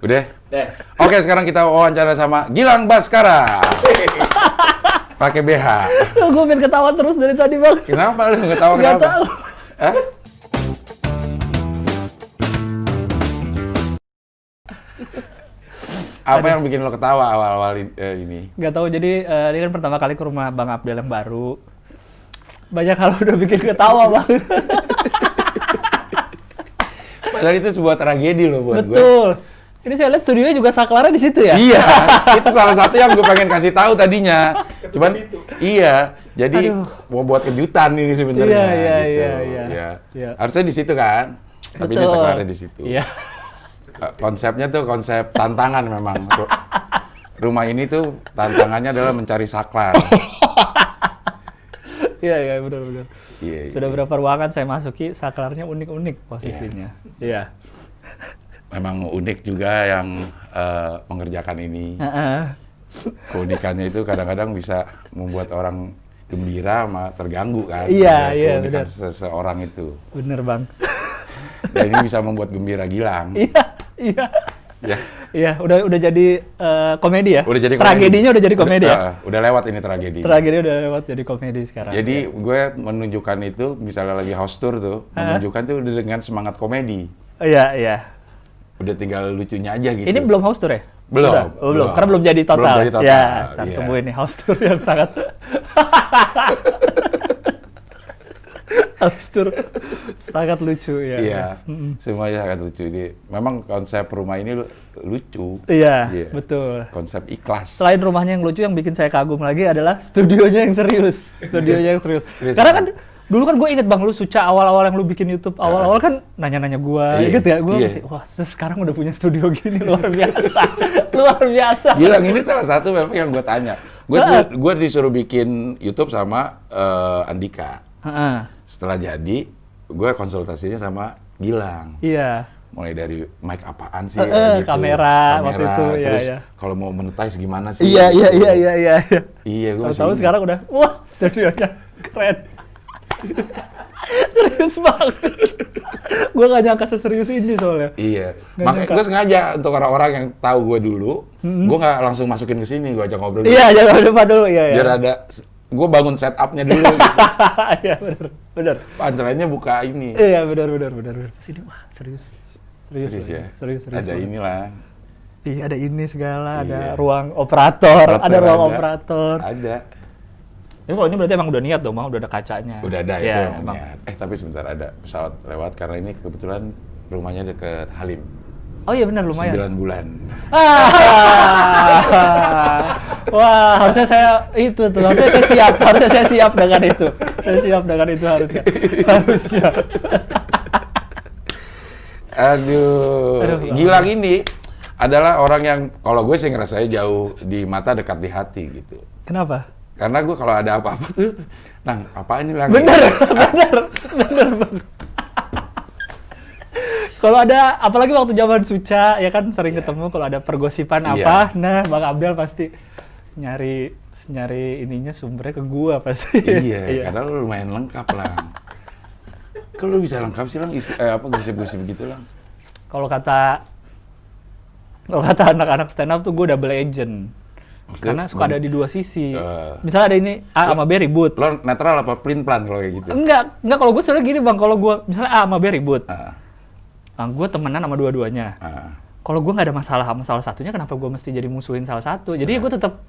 Udah? Oke, sekarang kita wawancara sama Gilang Baskara. Pakai BH. Gue pengen ketawa terus dari tadi, Bang. Kenapa lu ketawa Nggak kenapa? tahu. Hah? Apa yang bikin lo ketawa awal-awal ini? Nggak tahu, jadi ini kan pertama kali ke rumah Bang Abdel yang baru. Banyak hal udah bikin ketawa, Bang. Padahal itu sebuah tragedi loh buat gue. Betul. Ini saya lihat studionya juga saklarnya di situ ya? Iya, itu salah satu yang gue pengen kasih tahu tadinya. Cuman iya, jadi mau buat kejutan ini sebenarnya. Iya. Harusnya di situ kan, tapi ini Betul. saklarnya di situ. Iya. Konsepnya tuh konsep tantangan memang. Rumah ini tuh tantangannya adalah mencari saklar. Iya, benar. Iya. Sudah berapa ruangan saya masuki, saklarnya unik-unik posisinya. Iya. Memang unik juga yang mengerjakan ini. Keunikannya itu kadang-kadang bisa membuat orang gembira sama terganggu kan. Iya, keunikan benar. seseorang itu. Bener, Bang. Dan ini bisa membuat gembira Gilang. Iya. Ya. Iya, udah jadi komedi ya? Udah jadi komedi. Tragedinya udah jadi komedi ya? Udah lewat ini tragedi. Tragedi udah lewat jadi komedi sekarang. Jadi gue menunjukkan itu, misalnya lagi house tour tuh, menunjukkan tuh dengan semangat komedi. Iya. Udah tinggal lucunya aja gitu. Ini belum house tour ya? Belum. Udah? Oh, belum. Karena belum jadi total. Belum jadi total, Ya, ntar iya. tungguin nih house tour yang sangat house tour sangat lucu ya. Iya, semuanya sangat lucu. Ini memang konsep rumah ini lucu. Iya, betul. Konsep ikhlas. Selain rumahnya yang lucu, yang bikin saya kagum lagi adalah studionya yang serius. Serius. Karena kan dulu kan gue inget Bang, lu Suca awal-awal yang lu bikin YouTube, awal-awal kan nanya-nanya gue, Iya, inget ya? Gue iya. masih, wah sekarang udah punya studio gini, luar biasa. Luar biasa. Gilang ini salah satu memang yang gue tanya. Gue disuruh bikin YouTube sama Andika. Setelah jadi, gue konsultasinya sama Gilang. Iya. Mulai dari mic apaan sih, kamera waktu itu, terus iya. kalau mau monetize gimana sih? Iya. Iya, gue Tahu sekarang udah, wah studionya keren. Serius banget. Gue gak nyangka seserius ini soalnya. Iya, Nggak makanya nyangka. gue sengaja untuk orang-orang yang tahu gue dulu, gue nggak langsung masukin ke sini, gue ajak ngobrol. Iya, jangan lupa dulu, iya. Biar ada, gue bangun setupnya dulu. Gitu. Iya, benar. Punchline-nya buka ini. Iya, benar. Sini, wah serius. Serius ya? Serius. Ada banget. inilah. Iya, ada ini segala, Iya. ada ruang operator, ada ruang operator. Ada. Tapi kalau ini berarti emang udah niat dong, Bang, udah ada kacanya. Udah ada itu ya, emang niat. Tapi sebentar ada pesawat lewat karena ini kebetulan rumahnya deket Halim. Oh iya benar, lumayan. 9 bulan. Wah, harusnya saya itu tuh, harusnya saya siap dengan itu. Saya siap dengan itu harusnya. Aduh, Gilang ini adalah orang yang kalau gue sih ngerasanya jauh di mata dekat di hati gitu. Kenapa? Karena gue kalau ada apa-apa tuh, Lang, apa ini Lang? Bener. Bang. Kalau ada, apalagi waktu zaman Suca, ya kan sering ketemu kalau ada pergosipan apa, nah Bang Abdel pasti nyari ininya sumbernya ke gua pasti. Iya, karena lu lumayan lengkap Lang. Kalau lu bisa lengkap sih Lang, gosip-gosip gitu Lang. Kalau kata anak-anak stand up tuh gue double agent. Maksudnya, Karena suka ada di dua sisi. Misalnya Misalnya ada ini A sama B ribut. Lo netral apa pelin-pelan kalau kayak gitu? Enggak kalau gue soalnya gini Bang, kalau gue misalnya A sama B ribut. Ah, Gue temenan sama dua-duanya. Kalau gue nggak ada masalah sama salah satunya, kenapa gue mesti jadi musuhin salah satu? Jadi gue tetap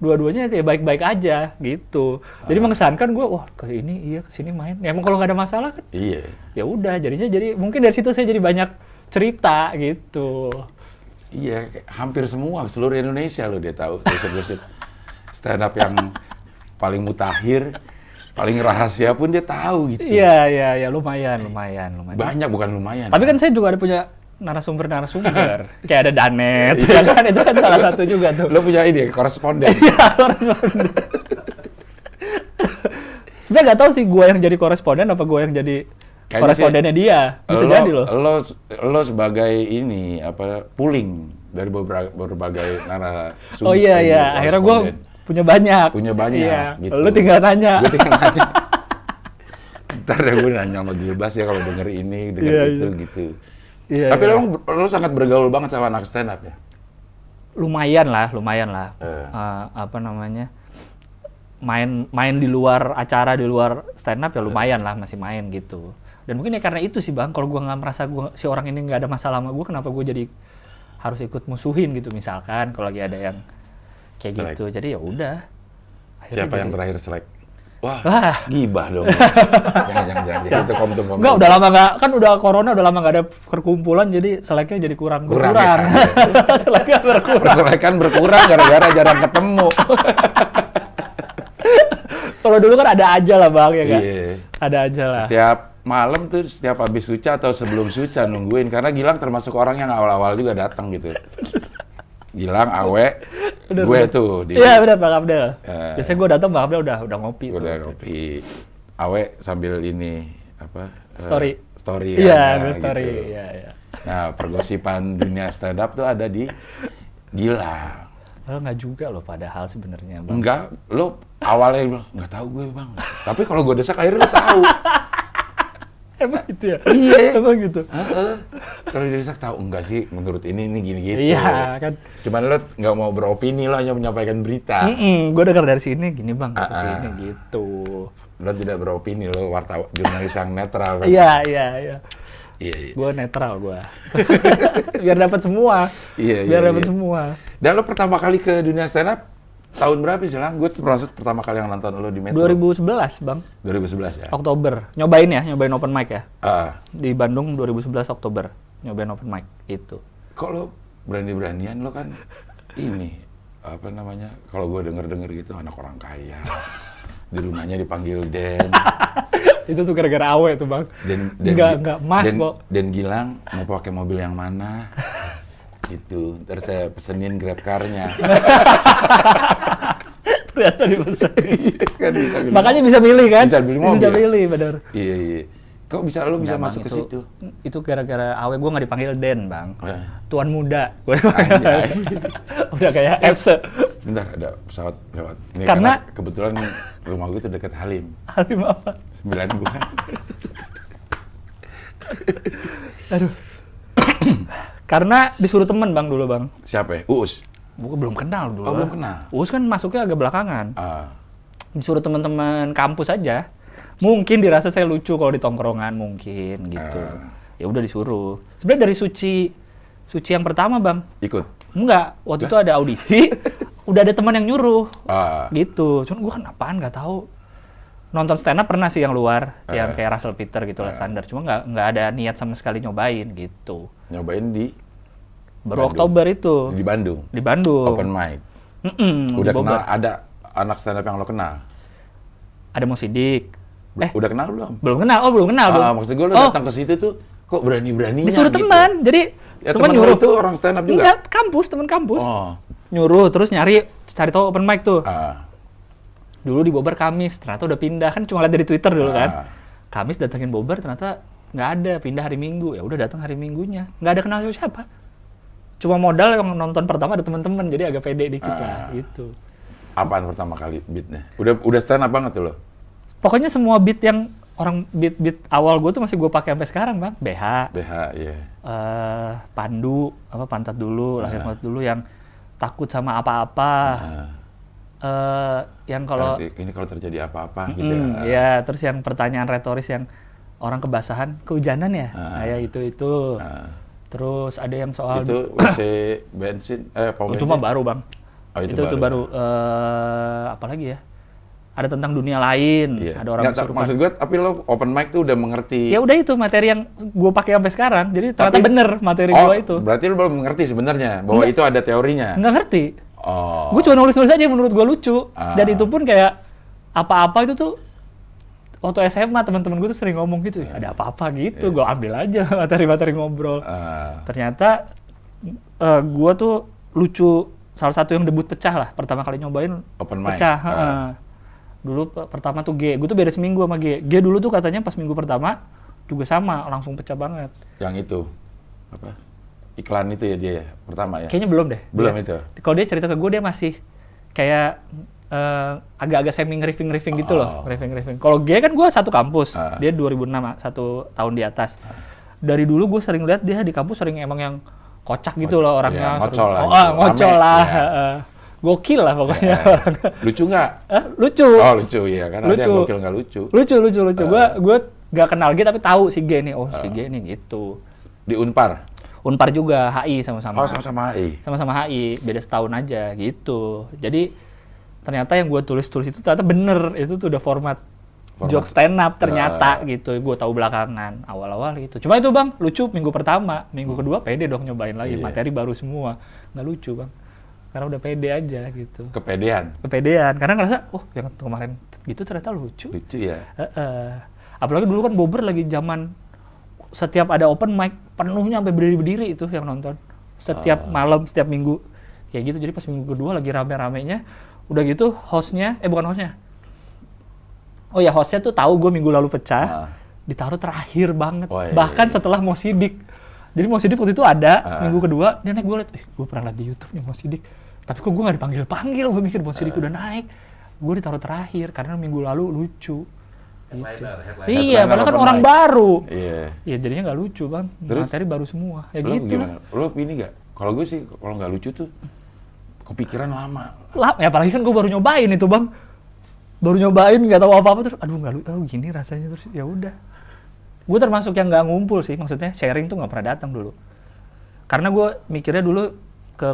dua-duanya ya baik-baik aja gitu. Jadi mengesankan gue, wah ke ini iya, ke sini main. Ya emang kalau nggak ada masalah kan? Iya. Ya udah, jadinya mungkin dari situ saya jadi banyak cerita gitu. Iya, hampir semua seluruh Indonesia lo dia tahu gosip-gosip stand up yang paling mutakhir, paling rahasia pun dia tahu gitu. Iya, lumayan. Banyak bukan lumayan. Tapi kan saya juga ada punya narasumber. Kayak ada Danet, ya kan? Itu kan salah satu juga tuh. Lo punya ini koresponden. Iya, koresponden. Sebenarnya nggak tahu sih gue yang jadi koresponden apa gue yang jadi Kayaknya korespondennya dia. Bisa jadi loh. Lo sebagai ini pooling dari berbagai narasumber. Oh iya. Akhirnya gue punya banyak. Iya. Gitu. Lu tinggal nanya. Gue tinggal nanya. Ntar deh gue nanya sama Gilbas ya kalau denger ini, denger itu gitu. Iya, Tapi iya. lo sangat bergaul banget sama anak stand up ya? Lumayan lah. Apa namanya? Main di luar acara, di luar stand up ya lumayan lah, masih main gitu. Dan mungkin ya karena itu sih Bang, kalau gue nggak merasa si orang ini nggak ada masalah sama gue, kenapa gue jadi harus ikut musuhin gitu misalkan kalau lagi ada yang kayak Selek. gitu. Jadi ya udah. Siapa yang terakhir selek? Wah, Wah. gibah dong. Jangan. Itu kom. Enggak, udah lama nggak, kan udah corona, udah lama nggak ada perkumpulan, jadi seleknya jadi kurang. Ya, Seleknya berkurang. Selekan berkurang gara-gara jarang ketemu. Kalau dulu kan ada aja lah Bang, ya kan? Iya. Ada aja lah. Setiap malam tuh, setiap habis suca atau sebelum suca nungguin. Karena Gilang termasuk orang yang awal-awal juga datang gitu. Gilang, Awe, gue tuh. Iya benar Bang Abdel. Biasanya gue datang Bang Abdel udah ngopi. Udah ngopi. Awe sambil ini, apa? Story. Story. Iya, story. Gitu. Iya. Nah, pergosipan dunia stand up tuh ada di Gilang. Lo nggak juga loh padahal sebenarnya Bang. Enggak, lo awalnya bilang, nggak tahu gue Bang. Tapi kalau gue desak akhirnya lo tahu. Emang gitu ya? Iya. Emang gitu? Kalau didesak tahu, enggak sih, menurut ini gini gitu. Iya kan. Cuman lo nggak mau beropini, lo hanya menyampaikan berita. Gue dengar dari sini gini Bang, kata sini gitu. Lo tidak beropini, lo wartawan, jurnalis yang netral. Kan? Iya. Iya. Gue netral gue. Biar dapat semua. Iya. Biar dapat semua. Dan lo pertama kali ke dunia stand up tahun berapa sih Lang? Gue termasuk pertama kali yang nonton lo di Metro. 2011 Bang. 2011 ya? Oktober. Nyobain open mic ya. Di Bandung 2011 Oktober. Nyobain open mic itu. Kok lo berani-beranian, lo kan ini, apa namanya, kalau gue denger gitu anak orang kaya. Di rumahnya dipanggil Den. Itu tuh gara-gara Awe tuh Bang. Enggak Mas kok. Dan Gilang mau pakai mobil yang mana? Itu, terus saya pesenin Grab car-nya. Ternyata dipesan. Kan bisa pilih. Makanya bisa milih kan? Bisa pilih mobil. Bisa pilih, benar. Iya. Kok lo bisa Nggak, masuk Bang, ke situ? Itu gara-gara Awe gue nggak dipanggil Den, Bang. Tuan muda. Udah kayak FC. Bentar, ada pesawat lewat. Ini Karena kebetulan rumah gue tuh dekat Halim. Halim apa? 9 bulan. Aduh. Karena disuruh temen Bang dulu Bang. Siapa ya? Uus? Gue belum kenal dulu. Oh, belum kenal? Uus kan masuknya agak belakangan. Disuruh teman-teman kampus aja. Mungkin dirasa saya lucu kalau di tongkrongan, mungkin gitu. Ya udah disuruh. Sebenarnya dari Suci yang pertama Bang. Ikut? Enggak, waktu itu ada audisi. Udah ada teman yang nyuruh. Gitu. Cuman gue kan apaan nggak tahu. Nonton stand up pernah sih yang luar, yang kayak Russell Peter gitu lah standar. Cuma nggak ada niat sama sekali nyobain gitu. Nyobain di baru Bandung. Oktober itu. Di Bandung? Di Bandung. Open mic? Udah kenal, ada anak stand up yang lo kenal? Ada Mo Sidik. Udah kenal belum? Belum kenal, belum kenal. Maksud gue lo datang ke situ tuh, kok berani-beraninya disuruh gitu? Teman, jadi ya, teman nyuruh. Itu orang stand up juga? Enggak, teman kampus. Nyuruh, terus cari tahu open mic tuh. Dulu di Bobber Kamis, ternyata udah pindah. Kan cuma lihat dari Twitter dulu kan. Kamis datengin Bobber, ternyata nggak ada, pindah hari Minggu. Ya udah datang hari Minggunya. Nggak ada kenal siapa. Cuma modal yang nonton pertama ada teman-teman, jadi agak pede dikit lah gitu. Apaan pertama kali beatnya? Udah stand up banget tuh lo? Pokoknya semua beat yang beat awal gue tuh masih gue pakai sampai sekarang Bang. BH, iya. Pandu, pantat dulu, lahir maut dulu, yang takut sama apa-apa. Yang kalau ini kalau terjadi apa-apa gitu ya. Ya, terus yang pertanyaan retoris yang orang kebasahan, kehujanan ya? Ya itu. Terus ada yang soal itu WC bensin, pom itu mah baru Bang. Itu baru. Apa lagi ya? Ada tentang dunia lain. Ada orang kesurupan. Maksud gue, tapi lo open mic tuh udah mengerti. Ya udah itu materi yang gue pakai sampai sekarang. Jadi ternyata bener materi gue itu. Berarti lo belum mengerti sebenarnya bahwa itu ada teorinya. Nggak ngerti. Gue cuma nulis aja yang menurut gue lucu. Dan itu pun kayak apa-apa itu tuh waktu SMA teman-teman gue tuh sering ngomong gitu, ada apa-apa gitu, gue ambil aja materi-materi ngobrol. Ternyata gue tuh lucu, salah satu yang debut pecah lah, pertama kali nyobain open mic. Pecah. Dulu pertama tuh G, gue tuh beda seminggu sama G. G dulu tuh katanya pas minggu pertama juga sama, langsung pecah banget. Yang itu apa? Iklan itu ya dia pertama ya? Kayaknya belum deh. Belum itu. Kalau dia cerita ke gue dia masih kayak agak-agak semi riffing gitu loh, riffing. Kalau G kan gue satu kampus, dia 2006, 1 tahun di atas. dari dulu gue sering lihat dia di kampus sering emang yang kocak gitu loh orangnya. Ngocol lah. Ngocol lah. Gokil lah pokoknya. Lucu nggak? Lucu. Oh lucu ya, kan ada yang gokil nggak lucu. Lucu. Gue gak kenal G tapi tahu si G nih. Si G nih gitu. Di Unpar? Unpar juga, HI sama-sama. Oh sama-sama HI? Sama-sama HI, beda setahun aja gitu. Jadi ternyata yang gue tulis itu ternyata bener. Itu tuh udah format joke stand up ternyata gitu. Gue tahu belakangan, awal-awal gitu. Cuma itu Bang, lucu minggu pertama. Minggu kedua pede dong nyobain lagi. Materi baru semua. Nggak lucu Bang. Karena udah pede aja gitu. Kepedean? Karena ngerasa, yang kemarin gitu ternyata lucu. Lucu ya? Apalagi dulu kan Bobber lagi zaman setiap ada open mic penuhnya sampai berdiri-berdiri itu yang nonton setiap malam setiap minggu kayak gitu. Jadi pas minggu kedua lagi rame-ramenya udah gitu hostnya hostnya tuh tahu gue minggu lalu pecah ditaruh terakhir banget bahkan setelah Mo Sidik. Jadi Mo Sidik waktu itu ada minggu kedua dia naik, gue liat gue pernah liat di YouTube nih Mo Sidik tapi kok gue nggak dipanggil gue mikir Mo Sidik udah naik, gue ditaruh terakhir karena minggu lalu lucu. Headliner. Iya, padahal kan orang baru. Iya, jadinya nggak lucu Bang. Terus, materi baru semua. Ya gitu lah. Lo ini nggak? Kalau gue sih, kalau nggak lucu tuh kepikiran lama. Ya apalagi kan gue baru nyobain itu Bang. Baru nyobain nggak tahu apa-apa terus, aduh nggak lucu, gini rasanya terus ya udah. Gue termasuk yang nggak ngumpul sih, maksudnya sharing tuh nggak pernah datang dulu. Karena gue mikirnya dulu ke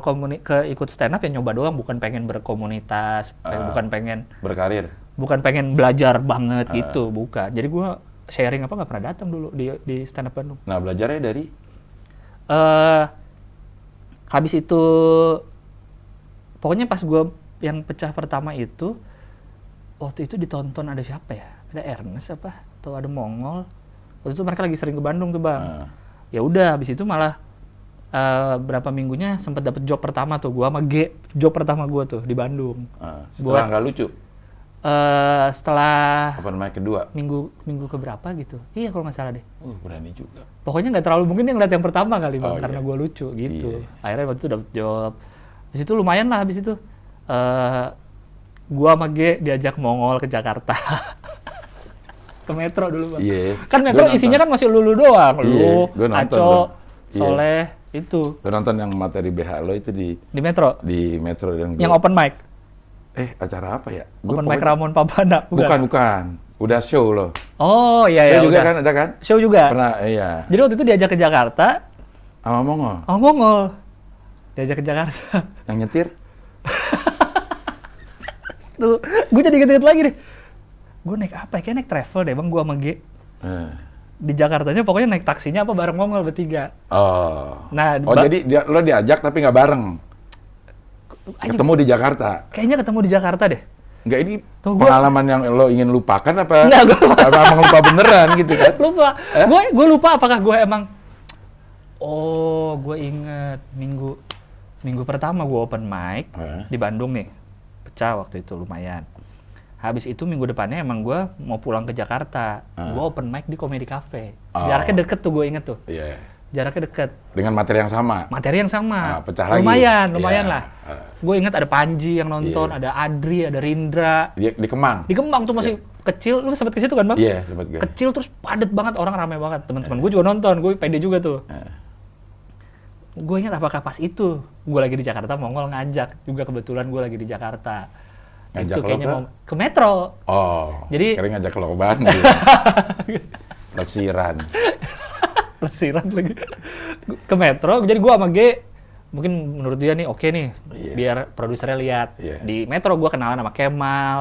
ikut stand up ya nyoba doang, bukan pengen berkomunitas, bukan pengen berkarir. Bukan pengen belajar banget gitu, bukan. Jadi gue sharing apa nggak pernah datang dulu di stand up Bandung. Nah belajarnya dari? Habis itu, pokoknya pas gue yang pecah pertama itu, waktu itu ditonton ada siapa ya? Ada Ernest apa? Atau ada Mongol? Waktu itu mereka lagi sering ke Bandung tuh Bang. Ya udah, habis itu malah berapa minggunya sempat dapet job pertama tuh, gue sama G, job pertama gue tuh di Bandung. Setelah nggak lucu? Setelah open mic kedua minggu keberapa gitu, iya kalau nggak salah deh. Berani juga. Pokoknya nggak terlalu mungkin yang ngeliat yang pertama kali Bang, karena gue lucu gitu. Akhirnya waktu itu dapet job. Habis itu lumayan lah, habis itu gue sama G diajak Mongol ke Jakarta. Ke Metro dulu Bang. Kan Metro isinya kan masih lu doang, lu, Aco, Soleh itu. Gue nonton yang materi BH lo itu di Metro. Di Metro yang open mic. Acara apa ya? Open mic Ramon Papana. Bukan. Udah show loh. Oh iya. Show juga kan, ada kan? Show juga? Pernah, iya. Jadi waktu itu diajak ke Jakarta. Sama Mongol? Sama Mongol. Diajak ke Jakarta. Yang nyetir? Tuh, gue jadi inget-inget lagi deh. Gue naik apa ya? Kayak naik travel deh Bang, gue sama G. Di Jakartanya pokoknya naik taksinya apa bareng Mongol bertiga. Nah, jadi lo diajak tapi nggak bareng? Ketemu di Jakarta? Kayaknya ketemu di Jakarta deh. Enggak, ini pengalaman yang lo ingin lupakan apa? Enggak, emang lupa beneran gitu kan? Lupa. Gue lupa apakah gue emang... gue inget minggu pertama gue open mic di Bandung nih. Pecah waktu itu lumayan. Habis itu minggu depannya emang gue mau pulang ke Jakarta. Gue open mic di Comedy Cafe. Jaraknya deket tuh, gue inget tuh. Jaraknya deket. Dengan materi yang sama? Materi yang sama. Pecah lagi? Lumayan lah. Gue inget ada Panji yang nonton, ada Adri, ada Rindra. Di Kemang? Di Kemang tuh masih kecil. Lu sempet ke situ kan Bang? Iya, sempet gue. Kecil terus padet banget, orang ramai banget. Teman-teman gue juga nonton, gue pede juga tuh. Gue inget apakah pas itu gue lagi di Jakarta, Mongol ngajak juga, kebetulan gue lagi di Jakarta. Ngajak itu kayaknya ke? mau ke Metro. Jadi kira ngajak lo ke Bandung. Lesiran lagi ke Metro. Jadi gue sama G, mungkin menurut dia nih oke nih, biar produsernya lihat. Di Metro gue kenalan sama Kemal,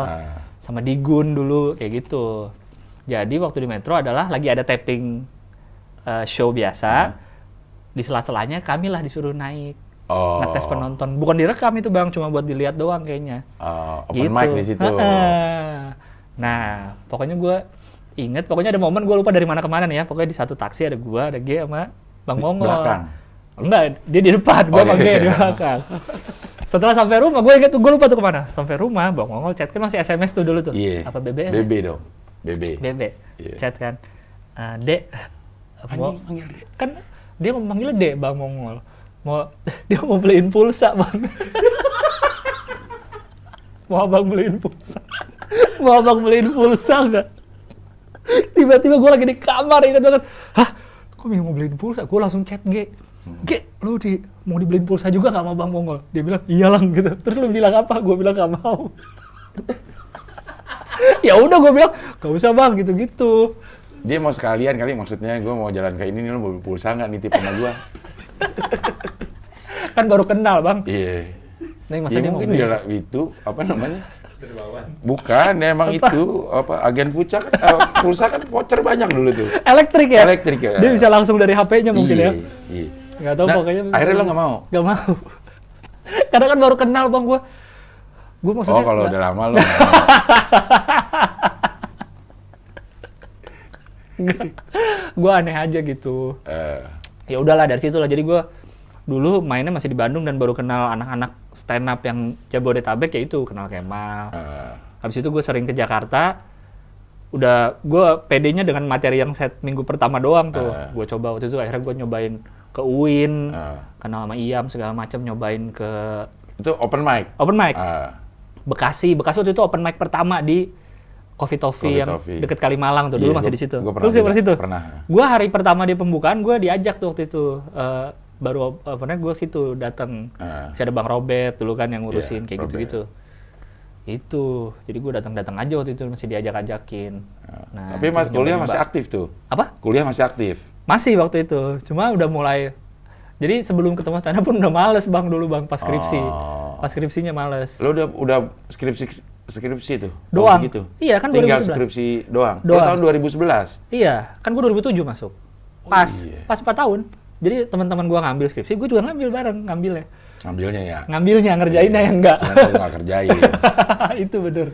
sama Digun dulu kayak gitu. Jadi waktu di Metro adalah lagi ada taping show biasa. Di sela-selanya kami lah disuruh naik. Ngetes penonton. Bukan direkam itu Bang, cuma buat dilihat doang kayaknya. Open mic di situ. Nah, pokoknya gue inget, pokoknya ada momen gue lupa dari mana ke mana nih ya. Pokoknya di satu taksi ada gue, ada G sama Bang Mongol. Belakang? Enggak, dia di depan, gue sama G di belakang. Setelah sampai rumah, gue inget tuh, gue lupa tuh kemana. Sampai rumah, Bang Mongol chat, kan masih SMS tuh dulu tuh. Apa BB? BB dong. BB. Chat kan. Dek, kan dia memanggilnya Dek, Bang Mongol. Dia mau beliin pulsa Bang. Mau abang beliin pulsa nggak? Tiba-tiba gue lagi di kamar, ingat banget. Hah? Kok Kok mau beliin pulsa? Gue langsung chat G. G, lu mau dibeliin pulsa juga nggak sama Bang Mongol? Dia bilang, iya Lang gitu. Terus lu bilang apa? Gue bilang nggak mau. Ya udah gue bilang, gak usah Bang, gitu-gitu. Dia mau sekalian kali, maksudnya gue mau jalan ke ini nih, lu mau beli pulsa nggak nitip sama gue? Kan baru kenal Bang. Iya. Nah, Ya mungkin dia itu, apa namanya? Bukan, emang itu apa agen pulsa kan voucher banyak dulu tuh. Elektrik ya? Elektrik ya. Dia bisa langsung dari HP-nya mungkin ya. Iya. Nggak tahu pokoknya. Akhirnya lo nggak mau? Nggak mau. Karena kan baru kenal Bang gue maksudnya. Oh kalau udah lama lo. Gue aneh aja gitu. Ya udahlah dari situ lah. Jadi gue dulu mainnya masih di Bandung dan baru kenal anak-anak stand up yang Jabodetabek, ya itu kenal Kemal. Habis itu gue sering ke Jakarta. Udah gue PD-nya dengan materi yang set minggu pertama doang tuh. Gue coba waktu itu, akhirnya gue nyobain ke UIN, kenal sama Iam segala macam, nyobain ke itu open mic. Bekasi waktu itu open mic pertama di Coffee Toffee yang deket Kalimalang tuh, dulu masih di situ. Lu sih pernah situ? Pernah. Gue hari pertama di pembukaan gue diajak tuh waktu itu. Baru pernah gue situ datang. Masih ada Bang Robert dulu kan yang ngurusin kayak gitu-gitu. Itu. Jadi gue datang aja waktu itu, masih diajak-ajakin. Nah, tapi kuliah masih aktif tuh. Apa? Kuliah masih aktif. Masih waktu itu. Cuma udah mulai. Jadi sebelum ketemu stand up pun udah males Bang dulu Bang pas skripsi. Pas skripsinya males. Lo udah skripsi tuh? Doang. Gitu. Iya kan 2011. Tinggal skripsi doang. Tahun 2011. Iya, kan gue 2007 masuk. Pas 4 tahun. Jadi teman-teman gue ngambil skripsi, gue juga ngambil bareng ngambilnya. Ngambilnya ya? Ngambilnya, ngerjainnya yang enggak. Cuma lu nggak kerjain. Itu bener.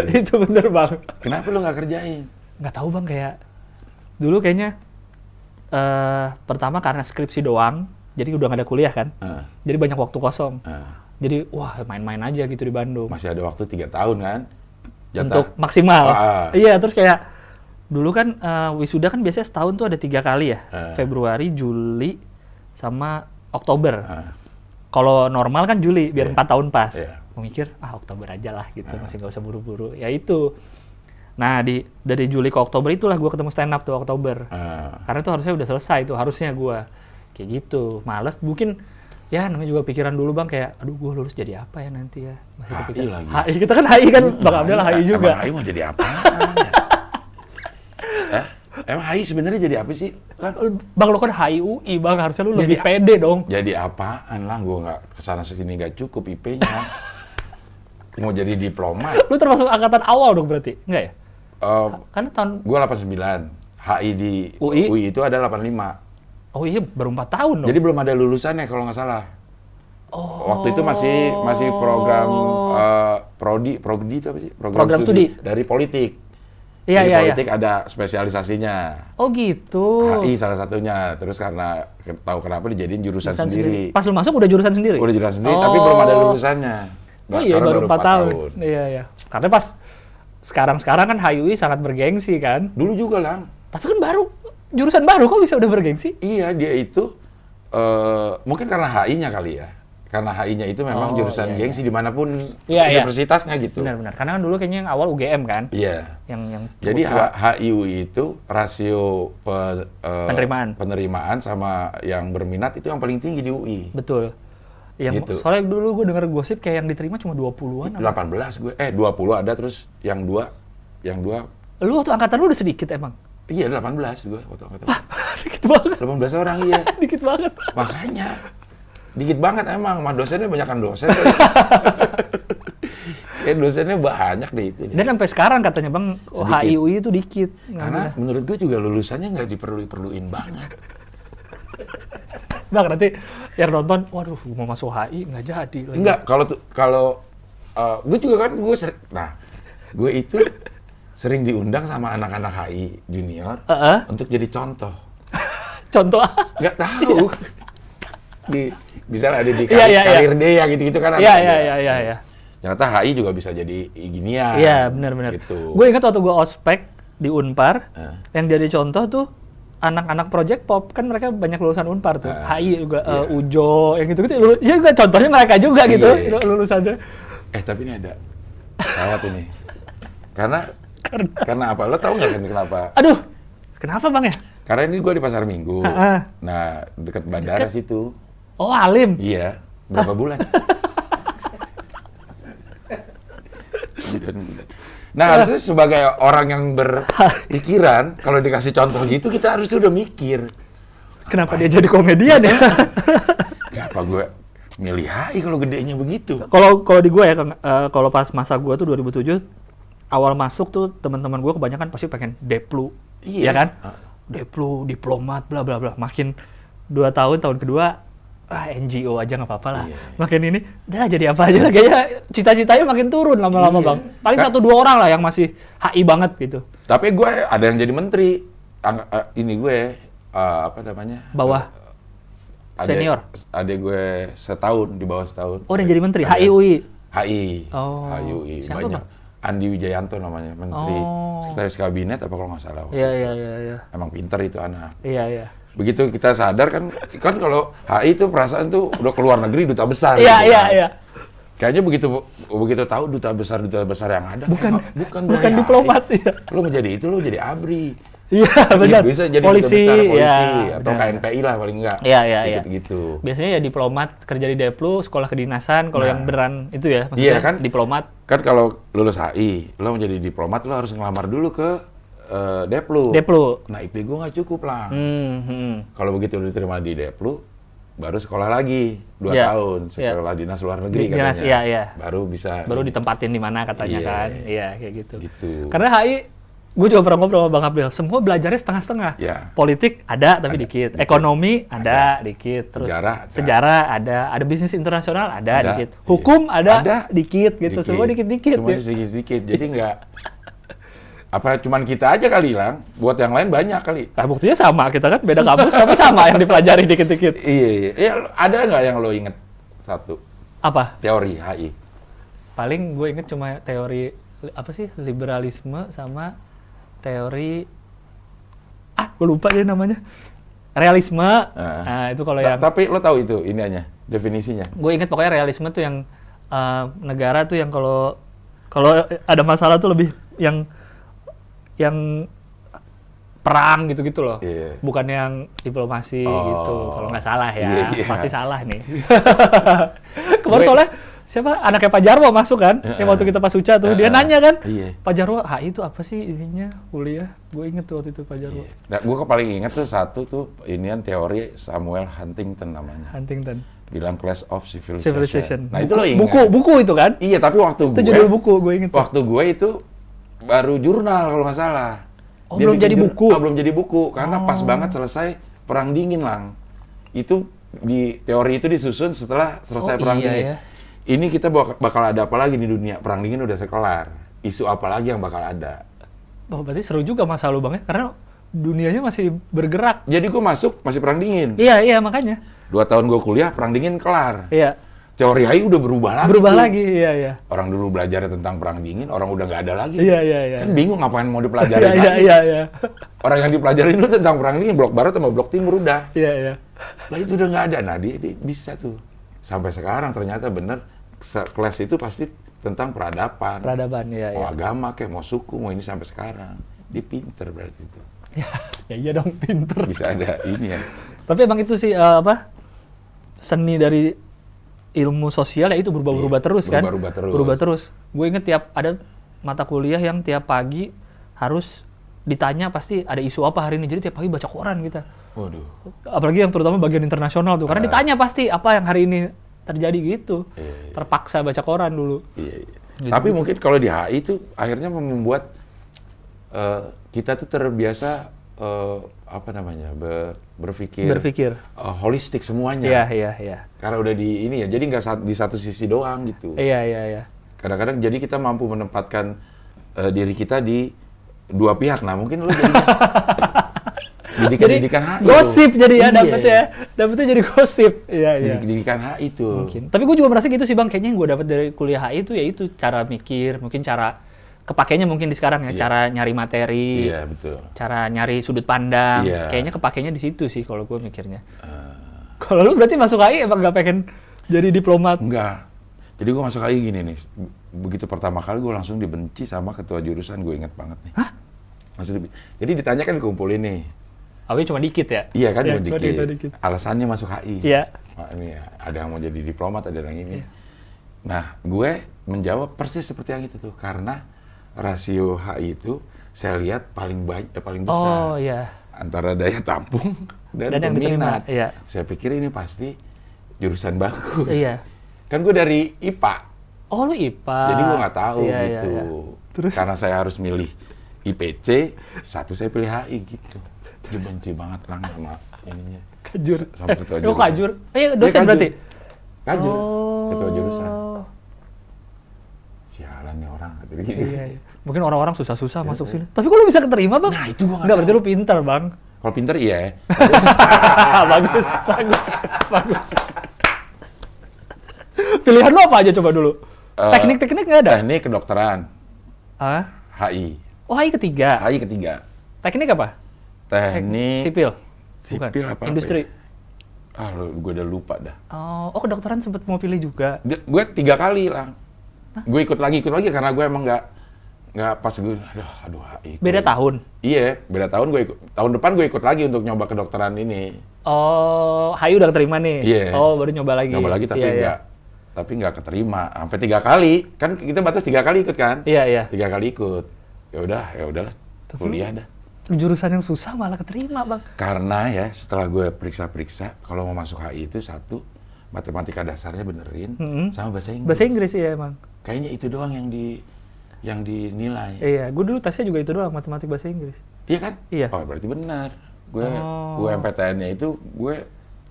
Itu bener Bang. Kenapa lu nggak kerjain? Nggak tahu Bang, kayak dulu kayaknya pertama karena skripsi doang, jadi udah nggak ada kuliah kan. Jadi banyak waktu kosong. Jadi wah main-main aja gitu di Bandung. Masih ada waktu 3 tahun kan? Jatah. Untuk maksimal. Iya, terus kayak dulu kan wisuda kan biasanya setahun tuh ada 3 kali ya. Februari, Juli, sama Oktober. Kalau normal kan Juli, biar 4 tahun pas. Gue mikir, Oktober aja lah gitu, masih nggak usah buru-buru. Ya itu. Nah, dari Juli ke Oktober itulah gue ketemu stand up tuh Oktober. Karena itu harusnya udah selesai tuh, harusnya gue. Kayak gitu, males. Mungkin, ya namanya juga pikiran dulu Bang, kayak, aduh gue lulus jadi apa ya nanti ya. Masih HI lagi. HI, kita kan HI kan, Bang Abdel HI juga. Emang HI mau jadi apa? Emang HI sebenarnya jadi apa sih? Bang, lo kan HI UI Bang, harusnya lu lebih pede dong. Jadi apaan lah, gue nggak kesana sini nggak cukup IP-nya. Mau jadi diplomat. Lu termasuk angkatan awal dong berarti, enggak ya? Karena tahun... Gue 89, HI di UI itu ada 85. Oh iya, baru 4 tahun dong. Jadi belum ada lulusannya kalau nggak salah. Waktu itu masih program prodi itu apa sih? Program studi dari politik. Iya. Politik ada spesialisasinya. Oh gitu. HI salah satunya. Terus karena tahu kenapa dijadiin jurusan sendiri. Pas lu masuk udah jurusan sendiri? Udah jurusan sendiri, tapi belum ada lulusannya. Oh iya, baru 4 tahun. Iya. Karena pas sekarang kan HIUI sangat bergengsi kan? Dulu juga Lang. Tapi kan jurusan baru kok bisa udah bergengsi? Iya, dia itu mungkin karena HI-nya kali ya. Karena HI-nya itu memang jurusan gengsi dimanapun universitasnya gitu. Benar. Karena kan dulu kayaknya yang awal UGM kan? Iya. Yang jadi HIUI itu rasio penerimaan sama yang berminat itu yang paling tinggi di UI. Betul. Yang gitu. Soalnya dulu gue denger gosip kayak yang diterima cuma 20-an. 18 gue. 20 ada, terus yang dua. Lu waktu angkatan lu udah sedikit emang? Iya, 18 gue waktu angkatan. Wah, dikit banget. 18 orang iya. Dikit banget. Makanya. Dikit banget emang, sama dosennya banyakan dosen. Dosennya banyak deh itu. Dan sampai sekarang katanya Bang, HIUI itu dikit. Karena menurut gue juga lulusannya nggak diperluin banget. Bang, nanti yang nonton, waduh mau masuk HI nggak jadi. Enggak, kalau gue juga kan, gue itu sering diundang sama anak-anak HI junior untuk jadi contoh. Contoh apa? Nggak tahu. Misalnya ada di karir dia gitu-gitu kan. Iya. Ternyata HI juga bisa jadi ginian. Iya, benar. Gitu. Gue ingat waktu gue ospek di Unpar, yang jadi contoh tuh anak-anak Project Pop, kan mereka banyak lulusan Unpar tuh. HI juga, Ujo, yang gitu-gitu. Ya juga contohnya mereka juga gitu, lulusannya. Tapi ini ada pesawat ini. Karena apa? Lo tau nggak kan kenapa? Aduh, kenapa Bang ya? Karena ini gue di Pasar Minggu. Nah, dekat bandara situ. Oh, Alim? Iya. Berapa bulan? Nah, harusnya sebagai orang yang berpikiran, kalau dikasih contoh gitu, kita harus udah mikir. Kenapa dia jadi komedian ya? Kenapa gue milih HI kalau gedenya begitu? Kalau di gue ya, kalau pas masa gue tuh 2007, awal masuk tuh teman-teman gue kebanyakan pasti pengen Deplu, Iya. ya kan? Deplu, diplomat, bla bla bla. Makin 2 tahun kedua, NGO aja nggak apa-apa lah. Iya. Makin ini, udah jadi apa aja lah. Kayaknya cita-citanya makin turun lama-lama Iya. bang. Paling 1-2 orang lah yang masih HI banget gitu. Tapi gue ada yang jadi menteri. Ini gue, apa namanya? Bawah. Senior. Adek gue setahun, di bawah setahun. Oh, yang jadi menteri, HIUI. HI. Oh. HIUI. Siapa, Banyak. Bang? Andi Wijayanto namanya, menteri. Sekretaris kabinet apa kalau nggak salah. Iya. Emang pinter itu anak. Iya. Begitu kita sadar kan kalau HI itu perasaan tuh udah keluar negeri duta besar. Iya. Kayaknya begitu tahu duta besar yang ada. Bukan dari diplomat HI. ya. Lo mau jadi itu, lo jadi ABRI. Iya, benar. Bisa jadi polisi, duta besar polisi ya, atau benar. KNPI lah paling enggak. Iya. Gitu. Biasanya ya diplomat kerja di Deplu, sekolah kedinasan. Kalau yang beneran itu ya, maksudnya Iya, kan? diplomat. Kan kalau lulus HI, lo mau jadi diplomat, lo harus ngelamar dulu ke Deplu. Nah, IP gue nggak cukup lah. Kalau begitu lo diterima di Deplu, baru sekolah lagi 2 Iya. tahun, sekolah dinas luar negeri Dinas, katanya. iya. Baru bisa. Baru ditempatin di mana katanya Iya. kan. Iya, kayak gitu. Gitu. Karena HI, gue juga pernah ngobrol sama Bang Abdel, semua belajarnya setengah-setengah. Iya. Politik ada tapi dikit. Ekonomi ada dikit. Terus sejarah ada bisnis internasional ada dikit. Hukum ada dikit gitu. Semua dikit-dikit. Semua ya. sedikit-sedikit. Jadi nggak apa cuman kita aja kali Lang, buat yang lain banyak kali. Nah, buktinya sama, kita kan beda kampus tapi sama yang dipelajari dikit-dikit. Iya. Ada nggak yang lo inget satu? Apa? Teori HI. Paling gue inget cuma teori apa sih? Liberalisme sama teori gue lupa deh namanya. Realisme. Nah, itu kalau yang Tapi lo tahu itu iniannya, definisinya. gue inget pokoknya realisme tuh yang negara tuh yang kalau ada masalah tuh lebih yang perang gitu-gitu loh. Iya. Bukan yang diplomasi gitu. Kalau nggak salah ya. Iya. Pasti salah nih. Kemarin soalnya siapa anaknya Pak Jarwo masuk kan? Yang waktu kita pas Uca tuh dia nanya kan. Iya. Pak Jarwo, HI itu apa sih ininya kuliah? Gue inget tuh waktu itu Pak Jarwo. Nah, gue paling inget tuh satu tuh inian teori Samuel Huntington namanya. Huntington. Bilang Clash of Civilization. Nah, buku, itu lo ingat. Buku itu kan? Iya, tapi waktu Itu judul buku gue inget. Waktu gue itu baru jurnal kalau nggak salah. Oh, belum jadi buku? Belum jadi buku, karena pas banget selesai Perang Dingin, Lang. Itu teori itu disusun setelah selesai Perang Dingin. Ya. Ini kita bakal ada apa lagi di dunia? Perang Dingin udah kelar. Isu apa lagi yang bakal ada? Oh, berarti seru juga masa lu Bang ya, karena dunianya masih bergerak. Jadi gue masuk masih Perang Dingin. Iya, makanya. 2 tahun gue kuliah, Perang Dingin kelar. Iya. Teori HI udah berubah lagi. Berubah lagi, iya. Orang dulu belajar tentang Perang Dingin, orang udah nggak ada lagi. Iya. Kan bingung ngapain mau dipelajari lagi. Iya. Orang yang dipelajarin dulu tentang Perang Dingin, blok barat sama blok timur udah. Iya. Lah itu udah nggak ada. Nah, dia bisa tuh. Sampai sekarang ternyata bener, kelas itu pasti tentang peradaban. Peradaban, iya. Mau agama, kayak mau suku, mau ini sampai sekarang. Dia pinter berarti itu. Ya iya dong, pinter. Bisa ada ini ya. Tapi emang itu sih, seni dari ilmu sosial ya itu berubah-ubah terus kan? Berubah terus. Gue inget ada mata kuliah yang tiap pagi harus ditanya pasti ada isu apa hari ini. Jadi tiap pagi baca koran kita. Waduh. Apalagi yang terutama bagian internasional tuh. Karena ditanya pasti apa yang hari ini terjadi gitu. Iya. Terpaksa baca koran dulu. Iya. Gitu. Tapi mungkin kalau di HI itu akhirnya membuat kita tuh terbiasa berpikir holistik semuanya. Iya. Karena udah di ini ya, jadi nggak di satu sisi doang gitu. Iya. Kadang-kadang jadi kita mampu menempatkan diri kita di 2 pihak. Nah, mungkin lo jadi pendidikan HI. Gosip tuh. jadi ya, Iya. dapetnya jadi gosip. Iya. Pendidikan HI tuh. Mungkin. Tapi gue juga merasa gitu sih Bang, kayaknya yang gue dapat dari kuliah HI itu ya itu cara mikir, mungkin cara kepakainya mungkin di sekarang ya, cara nyari materi, iya, betul. cara nyari sudut pandang, Iya. kayaknya kepakainya di situ sih kalau gue mikirnya. Kalau lu berarti masuk HI emang nggak pengen jadi diplomat? Enggak. Jadi gue masuk HI gini nih, begitu pertama kali gue langsung dibenci sama ketua jurusan, gue inget banget nih. Hah? Jadi ditanya kan dikumpulin nih, Awalnya cuma dikit ya? Iya kan, ya, cuma dikit. Alasannya masuk HI. Iya. Ini ada yang mau jadi diplomat, ada yang ini. Nah, gue menjawab persis seperti yang itu tuh, karena rasio HI itu saya lihat paling besar. Oh iya. Antara daya tampung dan yang diterima. peminat. Iya. Saya pikir ini pasti jurusan bagus. Iya. Kan gue dari IPA. Oh, lu IPA. Jadi gue nggak tahu gitu. Iya. Terus? Karena saya harus milih IPC, satu saya pilih HI gitu. Dia benci banget lang sama ininya. Kajur. Sama ketua jurusan. Kajur. Dosen berarti? Kajur. Ketua jurusan. Sialan nih orang, kata dia gitu. Iya. Mungkin orang-orang susah-susah masuk sini. Tapi kok lu bisa keterima, Bang? Nah, itu gua nggak tahu. Berarti lu pintar, Bang. Kalau pintar iya ya. bagus. Pilihan lu apa aja coba dulu? Teknik-teknik nggak ada? Teknik kedokteran. HI. Oh, HI ketiga. HI ketiga. Teknik apa? Teknik sipil. Sipil apa? Industri. Gue udah lupa dah. Oh, kedokteran sempet mau pilih juga. Gue 3 kali lah. Gue ikut lagi karena gue emang nggak pas gue aduh HI. Beda tahun? Iya, beda tahun gue ikut. Tahun depan gue ikut lagi untuk nyoba kedokteran ini. Oh, HI udah keterima nih? Iya. Oh, baru nyoba lagi? Nyoba lagi tapi nggak keterima. Sampai 3 kali. Kan kita batas 3 kali ikut kan? Iya. 3 kali ikut. Ya udahlah. Kuliah dah. Jurusan yang susah malah keterima, Bang. Karena ya setelah gue periksa-periksa, kalau mau masuk HI itu satu, matematika dasarnya benerin, sama bahasa Inggris. Bahasa Inggris ya emang? Kayaknya itu doang yang dinilai. Iya, gue dulu tesnya juga itu doang, matematik bahasa Inggris. Iya kan? Iya. Oh, berarti benar. Gue MPTN-nya itu,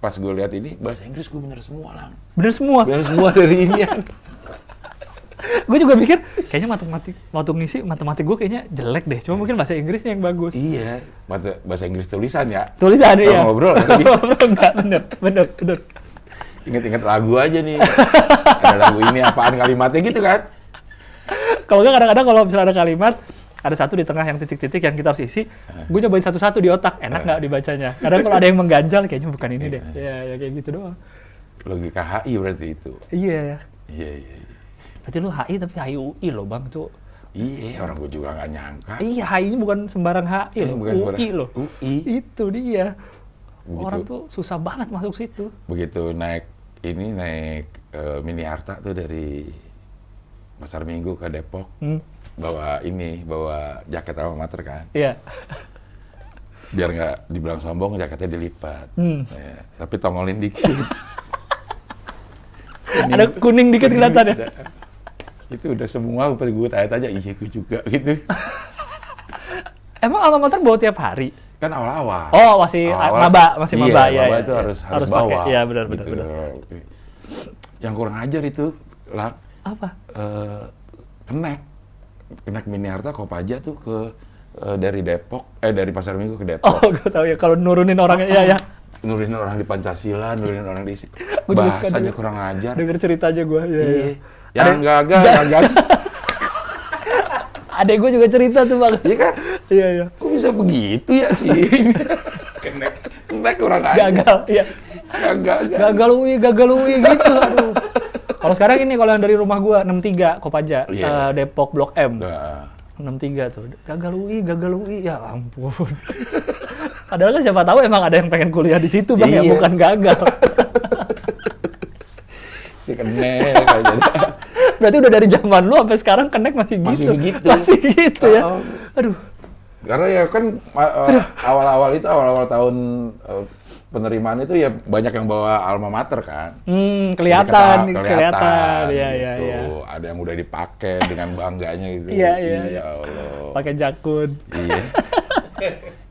pas gue lihat ini, bahasa Inggris gue bener semua lah. Bener semua? Bener semua dari inian. Gue juga mikir, kayaknya waktu ngisi matematik gue kayaknya jelek deh. Cuma mungkin bahasa Inggrisnya yang bagus. Iya, bahasa Inggris tulisan ya. Tulisan, iya. Ngobrol. Enggak, bener. Ingat-ingat lagu aja nih. Ada lagu ini apaan kalimatnya gitu kan. Kalau nggak kadang-kadang kalau misalnya ada kalimat, ada satu di tengah yang titik-titik yang kita harus isi, gue nyobain satu-satu di otak, enak nggak dibacanya. Kadang kalau ada yang mengganjal, kayaknya bukan ini deh. Ya kayak gitu doang. Logika HI berarti itu. Iya. Iya. Berarti lu HI tapi HI UI loh, Bang, tuh. Iya, orang gue juga nggak nyangka. Iya, HI-nya bukan sembarang HI loh, bukan UI loh. UI. Itu dia. Begitu, orang tuh susah banget masuk situ. Begitu naik Mini Harta tuh dari Pasar Minggu ke Depok, bawa jaket alma mater kan. Iya. Biar nggak dibilang sombong, jaketnya dilipat. Ya, tapi tongolin dikit. Ada kuning dikit kelihatan ya? Itu udah semua, gue tanya-tanya, iya gue juga gitu. Emang alma mater bawa tiap hari? Kan awal-awal. Oh, masih maba ya. Maba itu harus bawa. Iya, benar. Yang kurang ajar itu, lah. Apa? Kenek Mini Harta Kopaja tuh dari Pasar Minggu ke Depok. Oh, gue tahu ya, kalau nurunin orangnya, ya. Nurunin orang di Pancasila, nurunin orang di bahasanya kurang ajar. Denger ceritanya gue, iya. Yang gagal. Adek gue juga cerita tuh, Bang. Iya kan? Iya. Kok bisa begitu ya sih? Kenek kurang ajar. Gagal, iya. Gagal UI gitu, aduh. Kalau sekarang ini, kalau yang dari rumah gua 63 Kopaja, Depok Blok M. 63 tuh. Gagal UI, ya ampun. Padahal kan siapa tahu emang ada yang pengen kuliah di situ, Bang, ya bukan gagal. Si Kenek aja. Berarti udah dari zaman lu sampai sekarang Kenek masih gitu. Masih gitu ya. Aduh. Karena ya kan awal-awal tahun penerimaan itu ya banyak yang bawa alma mater kan. Kelihatan. Iya. Ada yang udah dipakai dengan bangganya gitu. Iya. Ya Allah. Pakai jakun. Iya.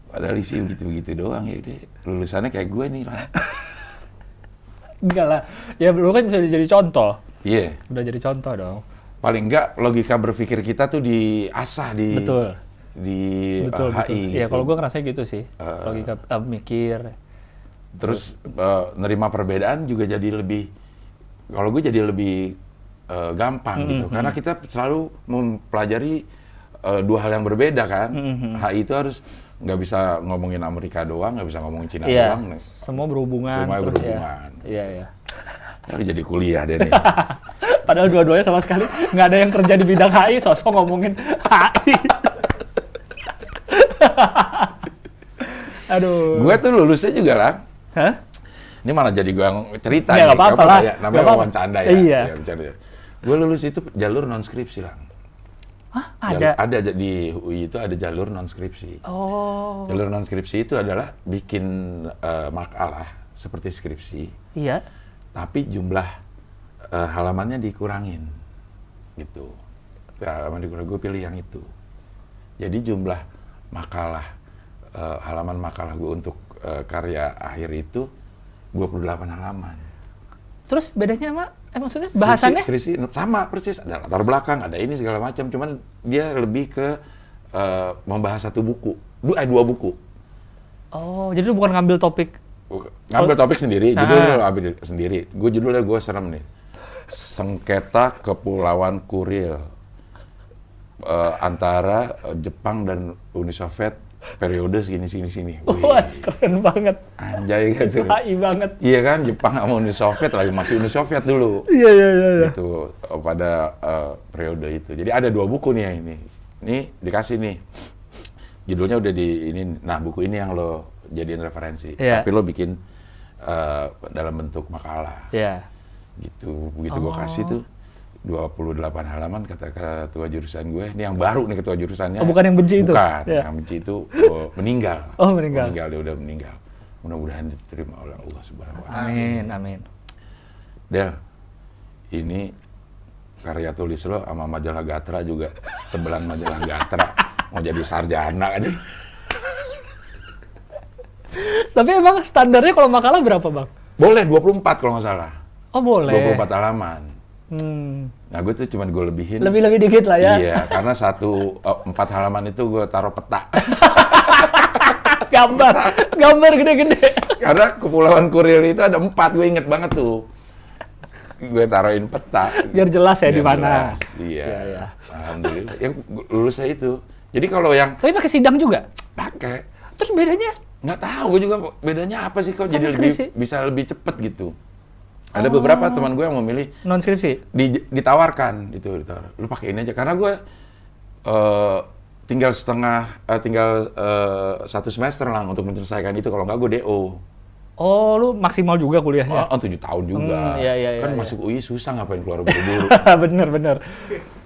Padahal isi begitu-begitu doang ya udah. Lulusannya kayak gue nih lah. Enggak lah. Ya lu kan bisa jadi contoh. Iya. Udah jadi contoh dong. Paling enggak logika berpikir kita tuh diasah di Betul. HI. Iya, kalau gue ngerasa gitu sih. Logika mikir. Terus nerima perbedaan juga jadi lebih, kalau gue jadi lebih gampang gitu. Karena kita selalu mempelajari 2 hal yang berbeda kan. HI itu harus nggak bisa ngomongin Amerika doang, nggak bisa ngomongin Cina doang. Semua berhubungan. Semua berhubungan. Iya. Harus jadi kuliah deh nih. Padahal dua-duanya sama sekali nggak ada yang kerja di bidang HI, sosok ngomongin HI. Aduh. Gue tuh lulusnya juga lah. Hah? Ini malah jadi gue cerita ya, nih. Gak apa-apa lah. Namanya wawan canda ya. Iya. Gue lulus itu jalur non skripsi lah. Hah? Ada? Ada di UI itu ada jalur non skripsi. Oh. Jalur non skripsi itu adalah bikin makalah seperti skripsi. Iya. Tapi jumlah halamannya dikurangin. Gitu. Halaman dikurangin, gue pilih yang itu. Jadi jumlah makalah, halaman makalah gue untuk karya akhir itu 28 halaman. Terus bedanya maksudnya bahasannya? Skripsi sama persis, ada latar belakang, ada ini segala macam, cuman dia lebih ke membahas satu buku, dua buku. Oh, jadi lu bukan ngambil topik? Ngambil topik sendiri, judulnya ambil sendiri. Judulnya gue serem nih, Sengketa Kepulauan Kuril antara Jepang dan Uni Soviet periode sini. Wah, keren banget. Anjay gitu. HI banget. Iya kan, Jepang sama Uni Soviet lagi masih Uni Soviet dulu. Iya. Gitu pada periode itu. Jadi ada dua buku nih ini. Ini dikasih nih. Judulnya udah di ini. Nah, buku ini yang lo jadiin referensi. Yeah. Tapi lo bikin dalam bentuk makalah. Iya. Gitu. Begitu gue kasih tuh 28 halaman, kata ketua jurusan gue, ini yang baru nih ketua jurusannya. Oh, bukan yang benci itu? Bukan, Ya. yang benci itu meninggal. Oh, meninggal. Dia udah meninggal. Mudah-mudahan diterima oleh Allah Subhanahu wa Ta'ala. Amin. Del, ini karya tulis lo sama majalah Gatra juga, tebelan majalah Gatra, mau jadi sarjana aja. Tapi emang standarnya kalau makalah berapa, Bang? Boleh, 24 kalau nggak salah. Oh, boleh. 24 halaman. Nah, gue tuh cuman gue lebihin. Lebih dikit lah ya. Iya, karena 4 halaman itu gue taruh peta. gambar gede-gede. Karena Kepulauan Kuril itu ada 4, gue inget banget tuh. Gue taruhin peta. Biar jelas ya di mana. Iya. Ya. Alhamdulillah. Yang lulusnya itu. Jadi kalau yang Tapi pakai sidang juga? pakai, Terus bedanya? nggak tahu gue juga bedanya apa sih kok Sama jadi bisa lebih cepet gitu. Ada beberapa teman gue yang memilih non skripsi. ditawarkan itu, lu pakai ini aja karena gue tinggal 1 semester lah untuk menyelesaikan itu, kalau nggak gue DO. Oh, lu maksimal juga kuliahnya? Oh, 7 tahun juga. Iya, Kan masuk UI susah, ngapain keluar buru-buru. Bener.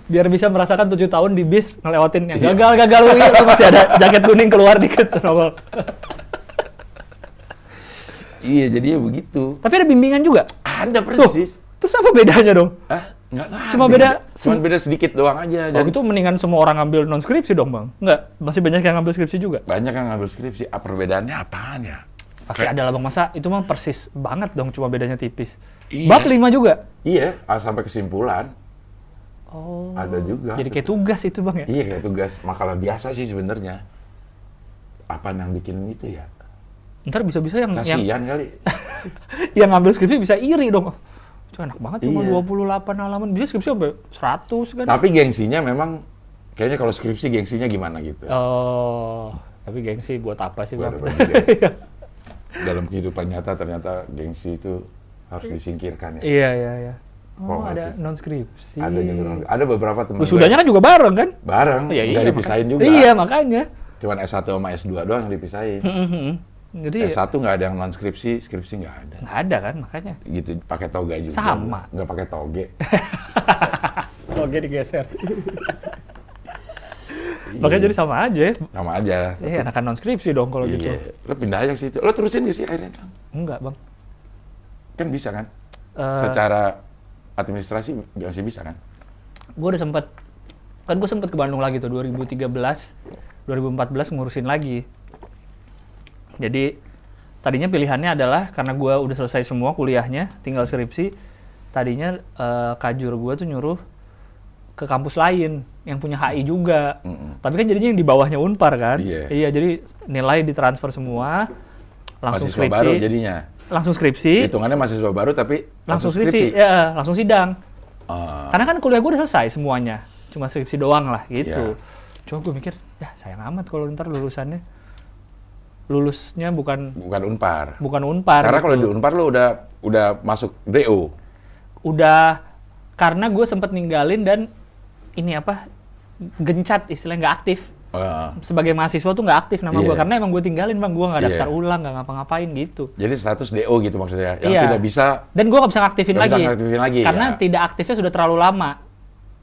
Biar bisa merasakan 7 tahun di bis ngelewatin yang gagal UI, lu masih ada jaket kuning keluar dikit. Iya, jadinya begitu. Tapi ada bimbingan juga? Ada persis. Terus apa bedanya dong? Nggak. Cuma beda sedikit doang aja. Dan itu mendingan semua orang ngambil non skripsi dong, Bang? Enggak, masih banyak yang ngambil skripsi juga? Banyak yang ngambil skripsi. Perbedaannya apaan ya? Pasti ada lah, Bang. Masa itu mah persis banget dong, cuma bedanya tipis. Iya. Bab 5 juga? Iya, sampai kesimpulan. Oh. Ada juga. Jadi kayak tugas itu, Bang, ya? Iya, kayak tugas makalah biasa sih sebenarnya. Apaan yang bikin itu ya? Ntar bisa-bisa yang kali. yang ngambil skripsi bisa iri dong. Itu enak banget, cuma Iya. 28 halaman. Bisa skripsi sampai 100 kan? Tapi gengsinya memang, kayaknya kalau skripsi gengsinya gimana gitu. Oh, tapi gengsi buat apa sih, Bang? Dalam kehidupan nyata ternyata gengsi itu harus disingkirkan ya. Iya. Oh, Kok ada sih? non skripsi. Ada beberapa teman. Wisudanya kan juga bareng kan? Bareng, nggak dipisahin juga. Iya, makanya. Cuman S1 sama S2 doang yang dipisahin. Jadi S1 nggak ada yang non skripsi, skripsi nggak ada. nggak ada kan, makanya. Gitu, pakai toga juga. Sama. Nggak pakai toge. Oke, digeser. Makanya jadi sama aja. Sama aja. Enakan non skripsi dong kalau gitu. Lo pindah aja ke situ. Lo terusin nggak sih akhirnya kan? Enggak, Bang. Kan bisa kan? Secara administrasi masih bisa kan? Gue sempet ke Bandung lagi tuh 2013, 2014 ngurusin lagi. Jadi tadinya pilihannya adalah karena gue udah selesai semua kuliahnya, tinggal skripsi. Tadinya kajur gue tuh nyuruh ke kampus lain yang punya HI juga. Tapi kan jadinya yang di bawahnya Unpar kan? Iya, jadi nilai ditransfer semua, langsung mahasiswa skripsi. baru jadinya. Langsung skripsi. Hitungannya mahasiswa baru tapi langsung skripsi. Ya, langsung sidang. Karena kan kuliah gue udah selesai semuanya. Cuma skripsi doang lah gitu. Cuma gue mikir, ya sayang amat kalau ntar lulusnya bukan Unpar. Bukan Unpar. Karena gitu. kalau di Unpar lo udah masuk DO. Udah, karena gue sempat ninggalin dan ini apa, gencat istilahnya, nggak aktif. sebagai mahasiswa tuh nggak aktif nama gue, karena emang gue tinggalin bang, gue nggak daftar ulang, nggak ngapa-ngapain gitu. Jadi status DO gitu maksudnya, yang tidak bisa. Dan gue nggak bisa aktifin lagi, karena ya. tidak aktifnya sudah terlalu lama.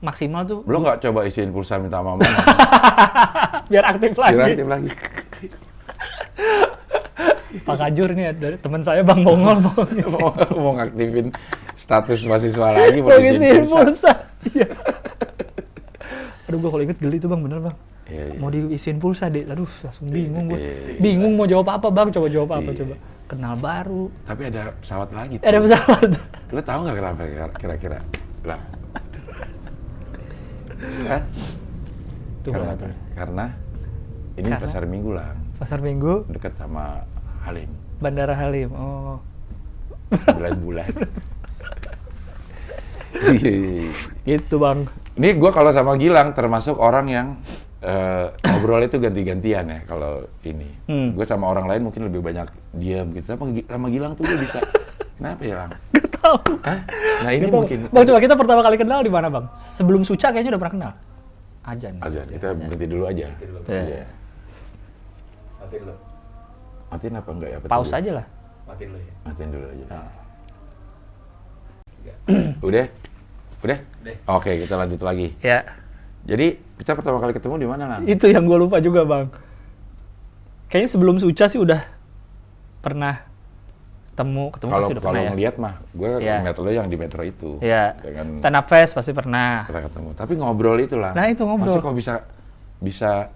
Maksimal tuh. Lo nggak coba isiin pulsa minta mama? Biar aktif lagi. Biar aktif lagi. Pak Kajur nih dari teman saya Bang Mongol mau ngaktifin status mahasiswa lagi, mau isiin pulsa. Iya. Aduh, gue kalau inget geli tuh bang, bener bang. Mau diisiin pulsa deh, aduh langsung bingung gue. Bingung mau jawab apa bang, coba jawab apa coba. Kenal baru. Tapi ada pesawat lagi. Ada pesawat. Lo tahu nggak kenapa kira-kira? Lah. Karena ini pasar Minggu lah. Pasar Minggu. Dekat sama Halim. Bandara Halim. Oh. Bulan-bulan. Gitu bang. Ini gue kalau sama Gilang termasuk orang yang ngobrol itu ganti-gantian ya kalau ini. Gue sama orang lain mungkin lebih banyak diam gitu. Tapi sama Gilang tuh gue bisa. Kenapa ya, Lang? Gak tau. Nah ini mungkin. Bang, coba kita pertama kali kenal di mana bang? Sebelum Suca kayaknya udah pernah kenal. Ajan. Kita berhenti dulu aja. Iya. Matiin dulu. Matiin apa enggak ya? Pause aja lah. Matiin dulu ya. Matiin dulu aja. Udah? Oke, kita lanjut lagi. Ya. Jadi kita pertama kali ketemu di mana, Lang? Itu yang gue lupa juga bang. Kayaknya sebelum Suca sih udah pernah ketemu sih udah pernah ya. Kalau ngeliat mah, gue ngeliat lo yang di Metro itu. Iya. Dengan Stand Up Fest pasti pernah. Kita ketemu. Tapi ngobrol itulah. Nah itu ngobrol. Maksudnya kok bisa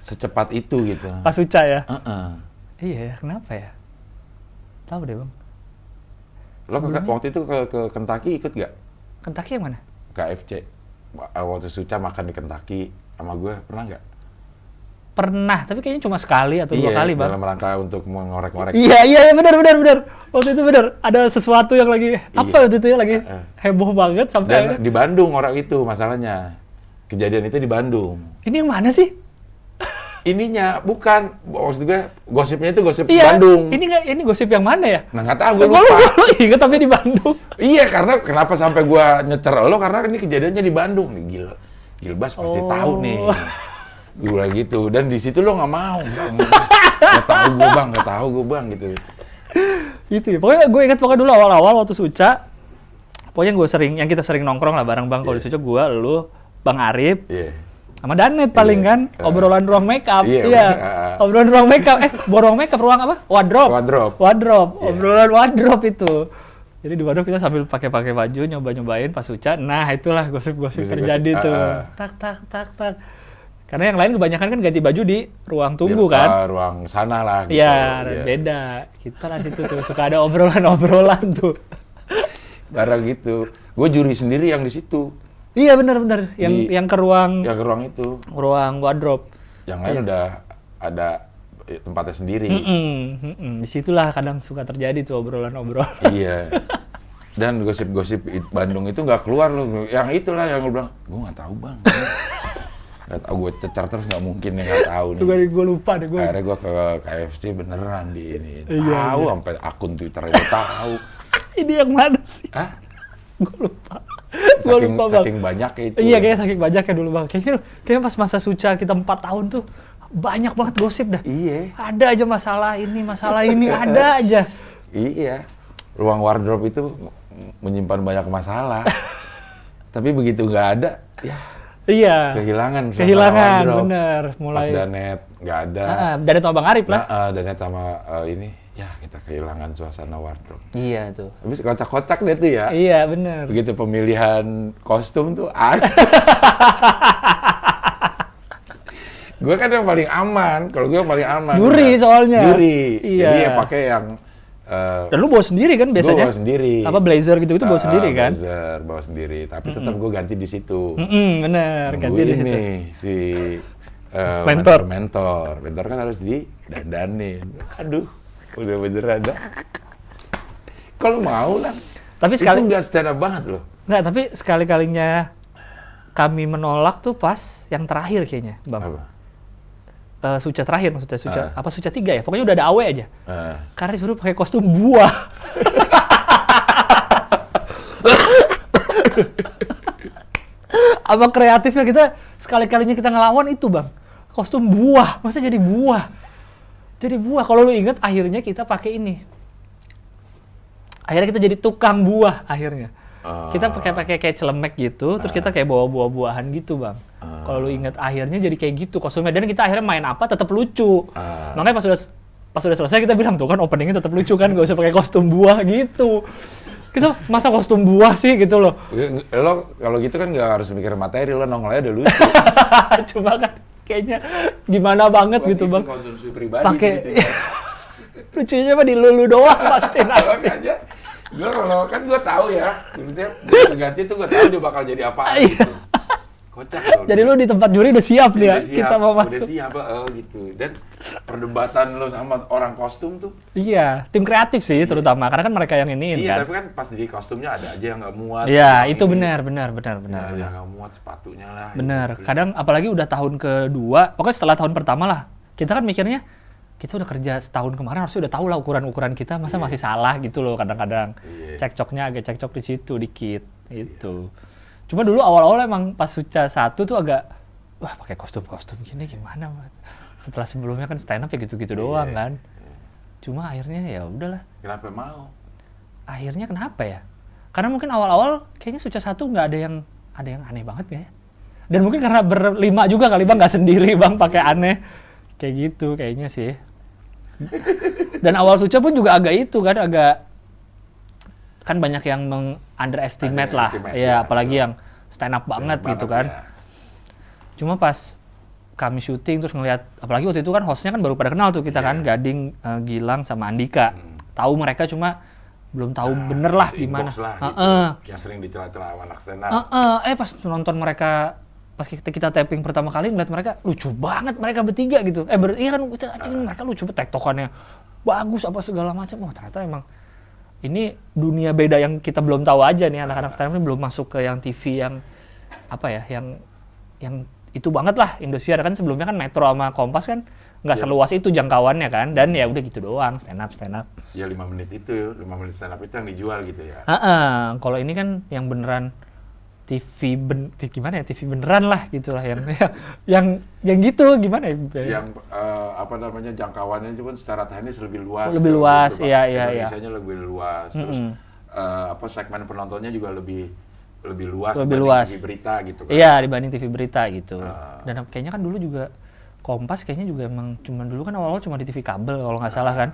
secepat itu gitu. Pas Suca ya? Iya ya, kenapa ya? Tahu deh bang. Lo waktu itu ke Kentucky ikut gak? Kentucky yang mana? KFC. Waktu Suca makan di Kentucky sama gue, pernah nggak? Pernah, tapi kayaknya cuma sekali atau 2 kali bang. Dalam rangka untuk mengorek-ngorek. Iya benar. Waktu itu benar. Ada sesuatu yang lagi waktu itu ya lagi heboh banget sampai. Dan di Bandung orang itu masalahnya. Kejadian itu di Bandung. Ini yang mana sih? Ininya bukan, maksud gue gosipnya itu gosip Bandung. Ini gosip yang mana ya? Nah nggak tahu, gue lupa. Gue inget tapi di Bandung. Iya, karena kenapa sampai gue nyecer lo, karena ini kejadiannya di Bandung. Nih, Gilbas pasti tahu nih. Gue gitu, dan di situ lo nggak mau, bang. Nggak tahu gue bang gitu. Itu ya. Pokoknya gue inget dulu awal-awal waktu Suca. Pokoknya yang kita sering nongkrong lah bareng bang. Kalau di Suca gue, lu, Bang Arif. Sama Danet paling kan, obrolan ruang makeup. Obrolan ruang makeup. Ruang makeup, ruang apa? Wardrobe. Obrolan wardrobe itu. Jadi di wardrobe kita sambil pakai baju, nyobain pas Suca. Nah, itulah gosip-gosip terjadi tuh. Tak. Karena yang lain kebanyakan kan ganti baju di ruang tunggu kan. Ruang sana lah gitu. Iya, beda. Kita lah situ tuh suka ada obrolan tuh. Barang gitu. Gue juri sendiri yang di situ. Iya benar. Yang ke ruang. Yang ke ruang itu. Ruang wardrobe. Yang lain udah ada tempatnya sendiri. Disitulah kadang suka terjadi tuh obrolan-obrolan. Iya. Dan gosip-gosip Bandung itu nggak keluar loh. Yang itulah yang gue bilang, gue nggak tahu bang. Nggak tahu, gue cecar terus nggak mungkin ya, nggak tahu nih. Gue lupa deh. Akhirnya gue ke KFC beneran di ini. Tahu sampai akun Twitter itu tahu. Ini yang mana sih? Hah? Gue lupa. Saking banyaknya itu. Iya, kayaknya saking banyaknya dulu bang. Kayaknya pas masa Suca kita 4 tahun tuh banyak banget gosip dah. Iya. Ada aja masalah ini, ada aja. Iya. Ruang wardrobe itu menyimpan banyak masalah. Tapi begitu nggak ada, ya. Iya. Kehilangan, bener. Mulai. Pas Danet nggak ada. Danet sama Bang Arif lah. Danet sama ini. Ya, kita kehilangan suasana wardrobe. Iya tuh. Habis kocak-kocak deh tuh ya. Iya, bener. Begitu pemilihan kostum tuh ada. Gue kan yang paling aman. Kalau gue yang paling aman. Juri soalnya. Iya. Jadi ya pakai yang... Dan lu bawa sendiri kan biasanya? Gue bawa sendiri. Apa blazer gitu itu bawa sendiri kan? Blazer bawa sendiri. Tapi tetap gue ganti di situ. Bener. Ganti di situ. Si... mentor kan harus didandanin. Aduh. Udah beneran dah. Kalau mau lah. Tapi itu nggak stand up banget loh. Nggak, tapi sekali-kalinya kami menolak tuh pas yang terakhir kayaknya, Bang. Apa? Suca terakhir maksudnya, apa Suca 3 ya? Pokoknya udah ada awe aja. Karena disuruh pakai kostum buah. Apa kreatifnya kita sekali-kalinya kita ngelawan itu, Bang. kostum buah, masa jadi buah? Jadi buah. Kalau lu inget akhirnya kita pakai ini. Akhirnya kita jadi tukang buah akhirnya. Kita pakai kayak celemek gitu, terus kita kayak bawa buah-buahan gitu, Bang. Kalau lu inget akhirnya jadi kayak gitu kostumnya, dan kita akhirnya main apa tetap lucu. Makanya pas udah selesai kita bilang tuh kan openingnya tetap lucu kan, gak usah pakai kostum buah gitu. Kita masa kostum buah sih gitu loh. Lo kalau gitu kan nggak harus mikir materi, lo nongolnya udah lucu. Cuma kan kayaknya gimana banget gitu, Bang. Konsumsi pribadi. Pakai lucunya mah di lulu doang pasti nanti. aja. Gue tahu ya, gue ganti tuh gue tahu dia bakal jadi apa. Gitu. Kocak loh. Jadi lu di tempat juri udah siap nih ya, kita mau masuk. Udah siap, gitu. Dan perdebatan lo sama orang kostum tuh. Iya, tim kreatif sih terutama, karena kan mereka yang iniin kan. Iya, tapi kan pas di kostumnya ada aja yang nggak muat. Iya, itu benar. Ada yang nggak muat sepatunya lah. Benar. Gitu. Kadang apalagi udah tahun kedua, pokoknya setelah tahun pertama lah, kita kan mikirnya kita udah kerja setahun kemarin harusnya udah tahu lah ukuran kita, masa masih salah gitu loh kadang-kadang. Cekcoknya agak cekcok di situ dikit itu. Cuma dulu awal-awal emang pas Suca 1 tuh agak wah pakai kostum-kostum gini gimana, Mas? Setelah sebelumnya kan stand up ya gitu-gitu doang kan. Cuma akhirnya ya udahlah. Kenapa mau? Akhirnya kenapa ya? Karena mungkin awal-awal kayaknya Suca 1 nggak ada yang aneh banget ya. Dan mungkin karena berlima juga kali Bang, nggak sendiri Bang pakai aneh. Kayak gitu kayaknya sih. Dan awal Suca pun juga agak itu kan, kan banyak yang underestimate lah. Ya, apalagi yang stand up banget gitu kan. Ya. Cuma pas kami syuting terus ngelihat, apalagi waktu itu kan hostnya kan baru pada kenal tuh kita kan, Gading, Gilang sama Andika. Tahu mereka cuma belum tahu bener lah gimana. Gitu. Yang sering dicela-cela anak stand up. Pas nonton mereka, pas kita taping pertama kali ngeliat mereka lucu banget mereka bertiga gitu. Iya kan mereka lucu banget, tektokannya bagus apa segala macam. Oh ternyata emang ini dunia beda yang kita belum tahu aja nih, anak-anak stand up ini belum masuk ke yang TV yang apa ya, yang itu banget lah. Indosiar kan sebelumnya kan Metro sama Kompas kan nggak seluas itu jangkauannya kan, dan ya udah gitu doang stand up. Ya 5 menit itu, 5 menit stand up itu yang dijual gitu ya. Kalau ini kan yang beneran TV gimana ya, TV beneran lah gitulah yang gitu gimana ya? Yang apa namanya, jangkauannya itu pun secara teknis lebih luas. Lebih luas, iya. Indonesianya lebih luas. Terus segmen penontonnya juga lebih luas dibanding TV berita gitu kan. Iya, dibanding TV berita gitu. Dan kayaknya kan dulu juga Kompas kayaknya juga emang cuman dulu kan awal-awal cuma di TV kabel kalau nggak salah kan.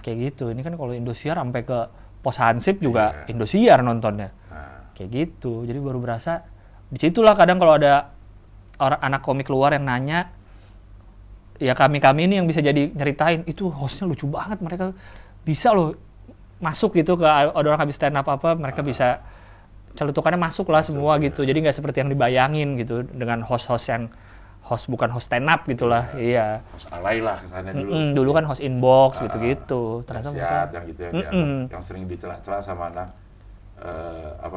Kayak gitu. Ini kan kalau Indosiar sampai ke pos Hansip juga Indosiar nontonnya. Kayak gitu. Jadi baru berasa disitulah kadang kalau ada anak komik luar yang nanya, ya kami ini yang bisa jadi nyeritain, itu hostnya lucu banget, mereka bisa loh masuk gitu ke ada orang habis stand up apa, mereka bisa celutukannya masuk lah semua gitu. Jadi nggak seperti yang dibayangin gitu dengan host bukan host stand up gitulah. Iya. Host alay lah kesannya dulu. Dulu kan host inbox gitu-gitu. Ternyata mereka yang gitu yang sering dicela-cela sama anak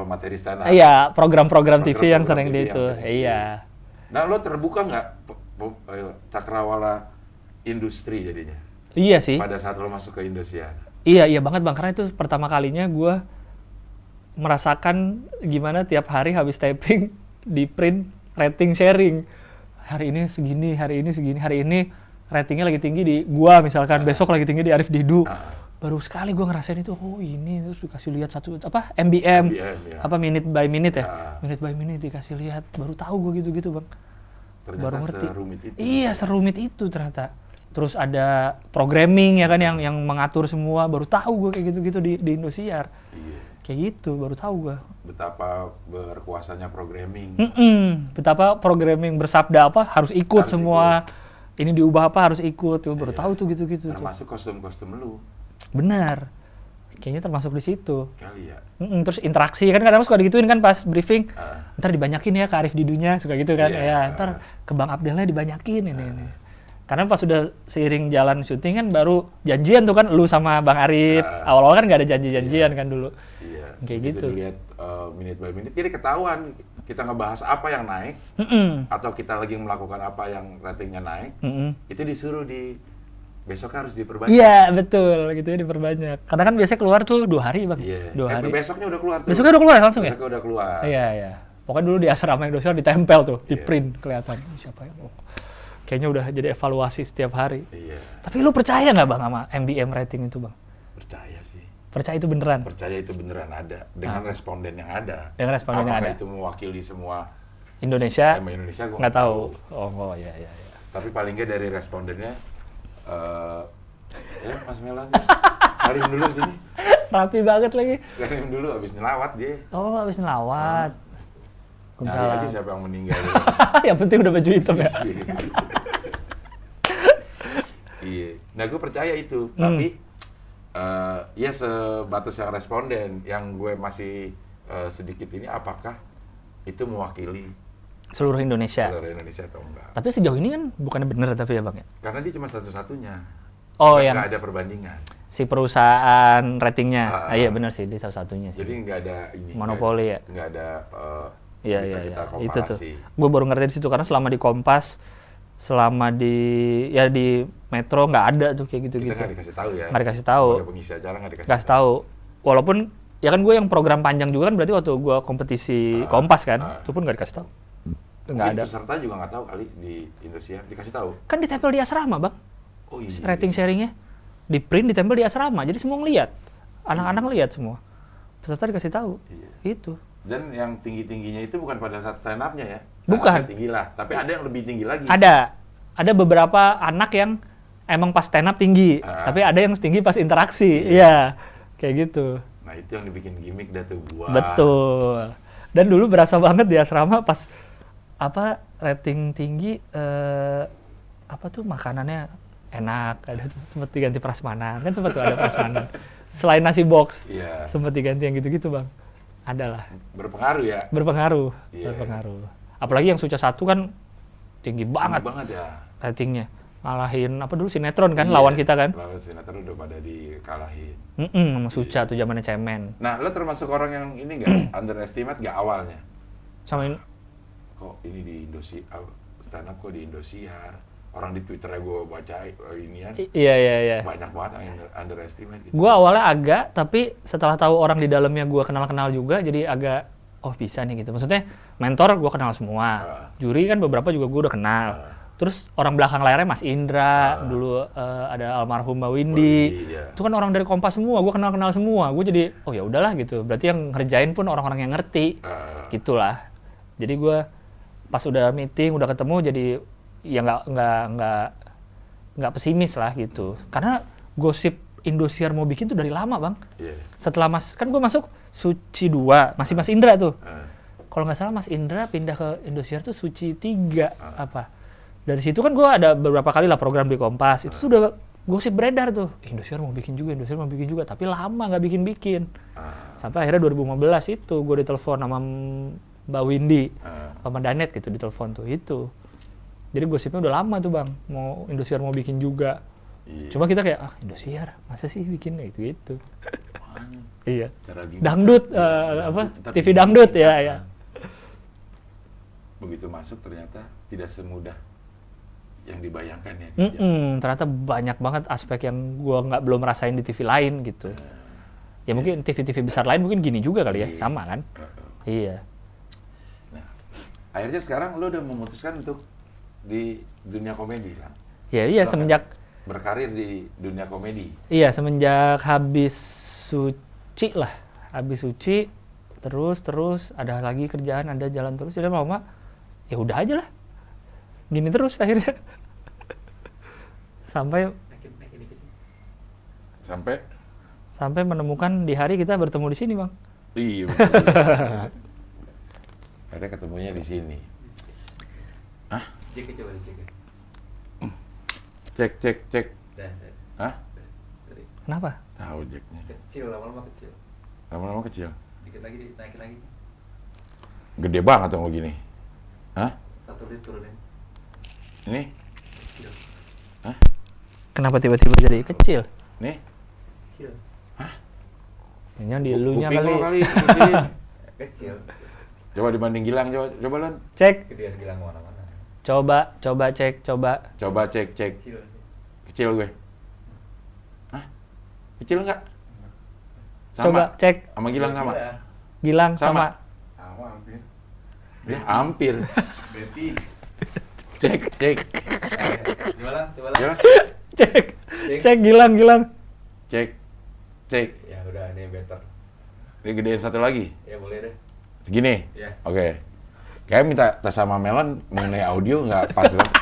materi stand up. Iya, program-program TV yang sering di itu. Iya. Nah, lo terbuka nggak cakrawala industri jadinya? Iya sih. Pada saat lo masuk ke Indosiar. Iya banget Bang, karena itu pertama kalinya gue merasakan gimana tiap hari habis taping di print rating sharing. Hari ini segini, hari ini ratingnya lagi tinggi di gua misalkan, besok lagi tinggi di Arif Didu. Baru sekali gue ngerasain itu, oh ini, terus dikasih lihat satu apa MBM ya. Apa minute by minute ya, minute by minute dikasih lihat, baru tahu gue gitu Bang. Ternyata baru ngerti. Serumit itu. Iya serumit itu ternyata. Terus ada programming ya kan yang mengatur semua, baru tahu gue kayak gitu di Indosiar. Iya. Kayak gitu baru tahu gue. Betapa berkuasanya programming. Betapa programming bersabda apa harus ikut semua. Ini diubah apa harus ikut, baru tahu tuh gitu-gitu. Termasuk kostum-kostum lu. Benar, kayaknya termasuk di situ. Kali ya. Terus interaksi kan kadang suka digituin kan pas briefing. Ntar dibanyakin ya ke Arif Didunya, suka gitu kan. Ntar ke Bang Abdelnya dibanyakin ini. Karena pas sudah seiring jalan syuting kan baru janjian tuh kan lu sama Bang Arif. Awal-awal kan nggak ada janjian kan dulu. Iya. Kayak gitu. Dilihat minute by minute, jadi ketahuan kita ngebahas apa yang naik atau kita lagi melakukan apa yang ratingnya naik. Itu disuruh besok harus diperbanyak. Iya betul, gitu ya diperbanyak. Karena kan biasanya keluar tuh 2 hari Bang. Iya. 2 hari. Besoknya udah keluar tuh. Besoknya udah keluar langsung ya? Besoknya udah keluar. Iya. Pokoknya dulu di asrama Indosiar ditempel tuh, di print kelihatan. Siapa ya? kayaknya udah jadi evaluasi setiap hari. Iya. Tapi lu percaya nggak Bang sama MBM rating itu Bang? Percaya sih. Percaya itu beneran? Percaya itu beneran ada dengan responden yang ada. Dengan responden yang ada. Apakah itu mewakili semua Indonesia? Indonesia gua nggak tahu. Oh ya. Tapi paling nggak dari respondennya, ya Mas Melan, salim dulu sini. Rapi banget lagi. Salim dulu, abis nyelawat dia. Oh, habis ngelawat. Nyari aja siapa yang meninggal. Yang penting udah baju hitam ya. Iya. Nah gue percaya itu, tapi ya sebatas yang responden, yang gue masih sedikit ini, apakah itu mewakili Seluruh Indonesia atau enggak? Tapi sejauh ini kan bukannya bener tapi ya Bang ya? Karena dia cuma satu-satunya. Oh, nggak, yang nggak ada perbandingan. Si perusahaan ratingnya. Iya benar sih, dia salah satunya sih. Jadi nggak ada ini. Monopoli ya. Nggak ada. Iya. Kita Itu tuh. komparasi. Gue baru ngerti di situ karena selama di Kompas, selama di Metro nggak ada tuh kayak gitu-gitu. Kita nggak dikasih tahu ya. Nggak dikasih tahu. Sebagai pengisi acara nggak dikasih Nggak tahu. Walaupun ya kan gue yang program panjang juga kan, berarti waktu gue kompetisi Kompas kan, itu pun nggak dikasih tahu. Nggak ada. Peserta juga nggak tahu kali di Indonesia, dikasih tahu. Kan ditempel di asrama Bang. Oh iya. Rating sharingnya di print, ditempel di asrama, jadi semua ngeliat, anak-anak lihat semua, peserta dikasih tahu. Itu. Dan yang tinggi-tingginya itu bukan pada saat stand up-nya ya? Bukan. Tinggi lah, tapi ada yang lebih tinggi lagi. Ada beberapa anak yang emang pas stand up tinggi, tapi ada yang tinggi pas interaksi. Iya, kayak gitu. Nah itu yang dibikin gimmick dah tuh gua. Betul. Dan dulu berasa banget di asrama pas rating tinggi, apa tuh makanannya enak, ada tuh sempet diganti prasmanan, kan sempet tuh ada prasmanan. Selain nasi box, sempet diganti yang gitu-gitu Bang. Adalah. Berpengaruh ya? Berpengaruh. Apalagi yang Suca 1 kan tinggi banget. Tinggi banget ya. Ratingnya. Ngalahin apa dulu sinetron kan, lawan kita kan. Lawan sinetron udah pada dikalahin. Sama Suca tuh zamannya cemen. Nah, lo termasuk orang yang ini nggak underestimate nggak awalnya? Sama ini. Kok ini di Indosiar, stand up kok di Indosiar? Orang di Twitternya gue baca inian. Iya. Banyak banget yang underestimate gitu. Gue awalnya agak, tapi setelah tahu orang di dalamnya gue kenal-kenal juga, jadi agak, oh bisa nih gitu. Maksudnya mentor gue kenal semua, juri kan beberapa juga gue udah kenal. Terus orang belakang layarnya Mas Indra, dulu ada almarhum Mbak Windy. Itu kan orang dari Kompas semua, gue kenal-kenal semua. Gue jadi, oh ya udahlah gitu. Berarti yang ngerjain pun orang-orang yang ngerti, gitulah. Jadi gue pas udah meeting, udah ketemu, jadi ya nggak pesimis lah gitu. Karena gosip Indosiar mau bikin tuh dari lama Bang. Setelah kan gue masuk Suci 2, masih Mas Indra tuh. Kalau nggak salah Mas Indra pindah ke Indosiar tuh Suci 3 apa. Dari situ kan gue ada beberapa kali lah program di Kompas. Itu tuh udah gosip beredar tuh. Indosiar mau bikin juga, tapi lama nggak bikin. Sampai akhirnya 2015 itu gue ditelepon sama Mbak Windy, sama Danet gitu, ditelepon tuh itu. Jadi gosipnya udah lama tuh Bang, Indosiar mau bikin juga. Cuma kita kayak, Indosiar, masa sih bikin gitu. Iya. Dangdut, TV dangdut ya. Begitu masuk ternyata tidak semudah yang dibayangkan ya. Ternyata banyak banget aspek yang gua belum rasain di TV lain gitu. Ya mungkin TV-TV besar lain mungkin gini juga kali ya, sama kan? Iya. Nah, akhirnya sekarang lo udah memutuskan untuk di dunia komedi lah. Iya, semenjak berkarir di dunia komedi. Iya, semenjak habis Suci lah. Habis Suci terus ada lagi kerjaan, ada jalan terus. Jadi lama ya udah aja lah. Gini terus akhirnya. Sampai menemukan di hari kita bertemu di sini, Bang. Iya, betul. Akhirnya ketemunya di sini. Cek. Hah? Kenapa? Tahu jacknya. Kecil, lama-lama kecil. Lama-lama kecil. Dikit lagi naikin lagi. Gede banget dong begini. Hah? 1 lit turunin. Ini? Kecil. Hah? Kenapa tiba-tiba jadi kecil? Nih? Kecil. Hah? Yang di elunya kali. Kecil. Coba dibanding Gilang, coba Lon. Cek. Dia Gilang mana-mana. Coba cek. Coba cek. Kecil. Kecil gue. Hah? Kecil enggak? Sama. Coba cek. Sama Gilang sama? Gilang sama. Hampir. Ya, hampir. Betty. Cek. Coba. Cek Gilang. Cek. Ya udah, ini better. Ini gedein satu lagi. Ya boleh deh. Segini? Iya. Oke. Kayak minta tes sama Melon mengenai audio nggak pas banget.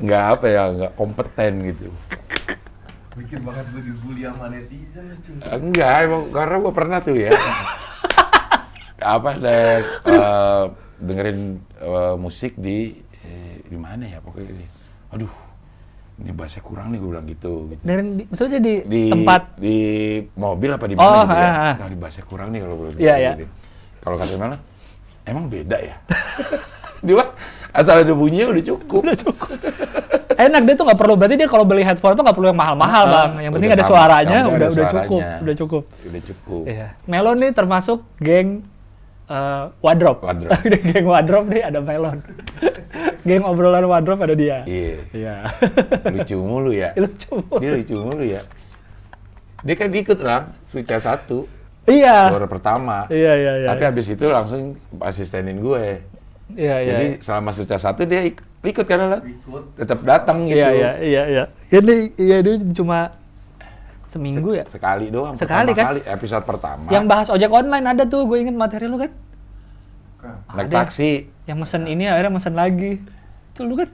Nggak kompeten gitu. Bikin banget gue dibully sama netizen. Enggak, emang karena gue pernah tuh ya. Dengerin musik di mana ya pokoknya ini. Aduh, ini bahasa kurang nih gue bilang gitu. Maksudnya di tempat di mobil apa di mana gitu ya. Nah, di bahasa kurang nih kalau Iya, iya. gitu. Kalau kata Melon, emang beda ya? Dia asal ada bunyinya udah cukup. Enak, dia tuh nggak perlu, berarti dia kalau beli headphone tuh nggak perlu yang mahal-mahal Bang. Yang penting ada suaranya, udah cukup. Udah cukup. Iya. Melon nih termasuk geng wardrobe. Geng wardrobe nih ada Melon. Geng obrolan wardrobe ada dia. Iya. Lucu mulu ya. Dia lucu mulu ya. Dia kan ikut lah, Suca 1. Iya. Juara pertama. Iya. Tapi habis itu langsung asistenin gue. Iya. Jadi selama Suca 1 dia ikut karena tetap datang gitu. Iya. Dia cuma seminggu ya? Sekali doang. Sekali kan? Episode pertama. Yang bahas ojek online ada tuh, gue inget materi lu kan? Naik taksi. Yang mesen ini akhirnya mesen lagi. Itu lu kan?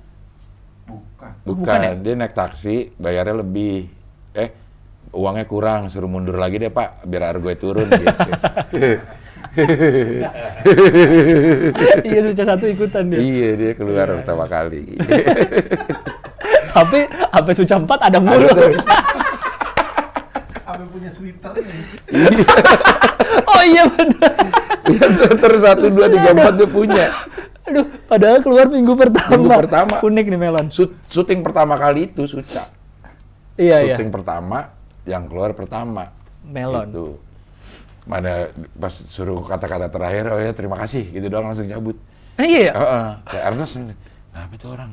Bukan ya? Dia naik taksi, bayarnya lebih. Uangnya kurang, suruh mundur lagi deh Pak, biar harga gue turun gitu. Iya, Suca 1 ikutan dia. Iya, dia keluar pertama kali. Tapi sampai Suca 4 ada mulu. Sampai punya sweater nih. Oh iya benar. Dia sweater 1, 2, 3, 4 dia punya. Aduh, padahal keluar minggu pertama. Unik nih Melon. Syuting pertama kali itu Suca. Iya. Syuting pertama yang keluar pertama. Melon. Itu. Mana pas suruh kata-kata terakhir, oh ya terima kasih, gitu doang langsung cabut. Iya. Kayak Ernest, kenapa tuh orang?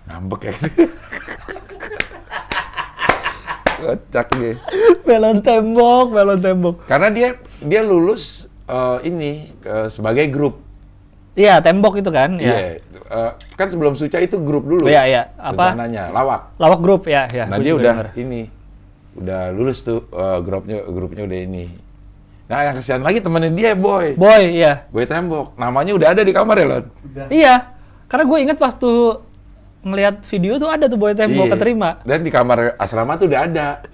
Ngambek ya. Kocak dia. Melon tembok. Karena dia lulus sebagai grup. Iya, tembok itu kan. Iya. Kan sebelum Suca itu grup dulu. Iya. Apa? Rencananya, Lawak. Lawak grup ya. Nah dia udah lulus tuh, grupnya udah ini. Nah yang kesian lagi temenin dia Boy, iya. Boy Tembok. Namanya udah ada di kamar ya Lon? Iya. Karena gue inget waktu ngelihat video tuh ada tuh Boy Tembok keterima. Dan di kamar asrama tuh udah ada.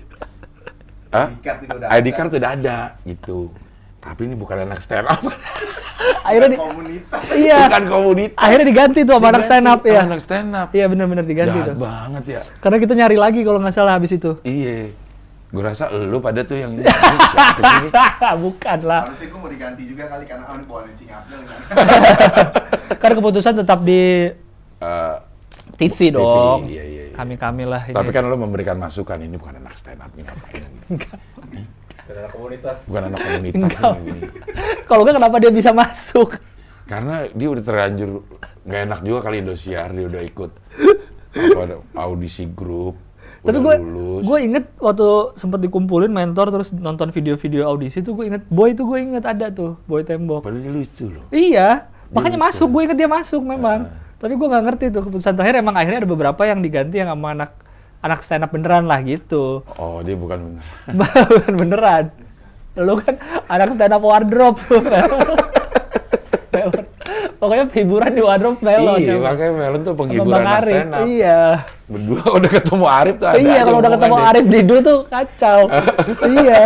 ID card udah ada gitu. Tapi ini bukan anak stand up. Akhirnya komunitas. Iya. Bukan komunitas. Akhirnya diganti tuh sama anak stand up ya. Anak stand up. Iya benar-benar diganti Jahat tuh. banget ya. Karena kita nyari lagi kalau nggak salah habis itu. Iya. Gue rasa lu pada tuh yang ini. Bukan lah. Harusnya gue mau diganti juga kali karena ini bawa Nencing Abdel kan. Karena keputusan tetap di TV dong. Iya. Kami lah ini. Tapi kan lu memberikan masukan, ini bukan anak stand up, ini ngapain? Bukan anak komunitas. Bukan anak komunitas ini. Kalau nggak kenapa dia bisa masuk? Karena dia udah terlanjur nggak enak juga kali Indosiar, dia udah ikut audisi grup. Tapi gue inget waktu sempat dikumpulin mentor terus nonton video-video audisi tuh gue inget Boy tuh gue inget ada tuh Boy Tembok. Padahal dia lucu loh. Iya, makanya masuk, gue inget dia masuk memang. Tapi gue nggak ngerti tuh keputusan terakhir, emang akhirnya ada beberapa yang diganti yang sama anak stand up beneran lah gitu. Oh dia bukan beneran. Bukan beneran. Lu kan anak stand up wardrobe tuh. Pokoknya hiburan di wardrobe Melon. Iya, makanya Melon tuh penghibur Bang anak Arif. stand up. Iya. Berdua udah ketemu Arif tuh ada. Iya, kalau udah ketemu Arif Didu tuh kacau. Iya,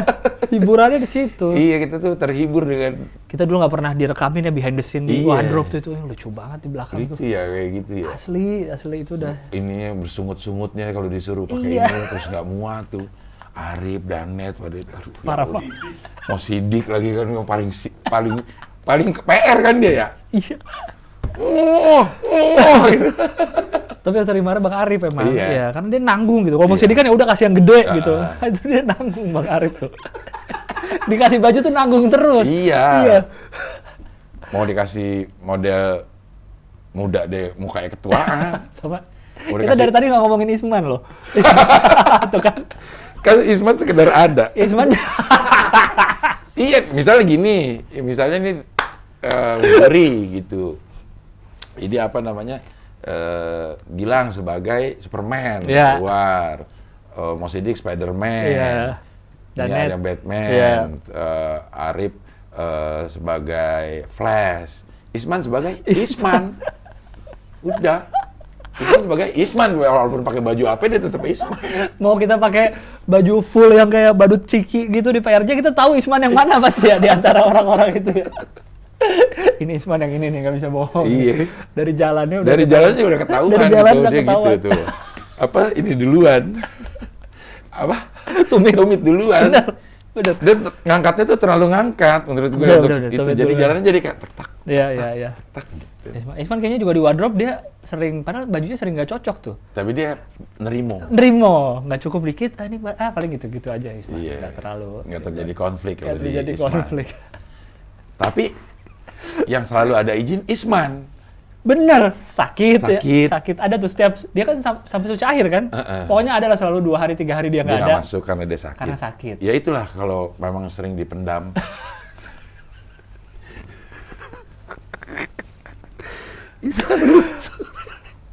hiburannya di situ. Iya, kita tuh terhibur dengan. Kita dulu nggak pernah direkamin ya behind the scene di wardrobe tuh, itu yang lucu banget di belakang Lucu tuh. ya kayak gitu ya. Asli itu udah. Ininya bersungut-sungutnya kalau disuruh pakai Iya. ini terus nggak muat tuh. Arif, Danet, aduh, Parah, ya Allah. Pak. Mau sidik lagi kan yang paling PR kan dia ya. Iya. Oh. Tapi yang sering marah Bang Arif emang. Iya. Iya, karena dia nanggung gitu. Kalau mau sidik kan ya udah kasih yang gede gitu. Ah. Itu dia nanggung Bang Arif tuh. Dikasih baju tuh nanggung terus. Iya. Mau dikasih model muda deh, mukanya ketuaan. Sama. Udah Kita dari tadi nggak ngomongin Isman loh. Tuh kan. Kan Isman sekedar ada. Isman. Iya, misalnya gini, misalnya nih Beri gitu. Jadi apa namanya, Gilang sebagai Superman keluar, Mo Sidik Spider-Man, ini ada Batman, Arif sebagai Flash, Isman sebagai Isman. Udah. Isman sebagai Isman, walaupun pakai baju apa dia tetap Isman. Mau kita pakai baju full yang kayak badut ciki gitu di PRJ, kita tahu Isman yang mana pasti ya di antara orang-orang itu ya. Ini Isman yang ini nih, nggak bisa bohong. Iya. Dari jalannya udah ketahuan. Dari jalan gitu, udah dia ketahuan. gitu tuh. Apa ini duluan? Apa? Tumit duluan. Bener. Dan ngangkatnya tuh terlalu ngangkat menurut gue untuk itu. Jadi jalannya jadi kayak tak. Iya. Tak gitu. Isman kayaknya juga di wardrobe dia sering, padahal bajunya sering nggak cocok tuh. Tapi dia nerimo, nggak cukup dikit, ini paling gitu-gitu aja Isman, nggak terlalu. Nggak terjadi konflik Nggak kalau terjadi di Isman. konflik. Tapi yang selalu ada izin Isman. Bener, sakit. Sakit. Ya, sakit. Ada tuh setiap, dia kan sampai suci akhir kan. Pokoknya ada lah selalu 2 hari 3 hari dia nggak ada. Masuk karena dia sakit. Karena sakit. Ya itulah kalau memang sering dipendam.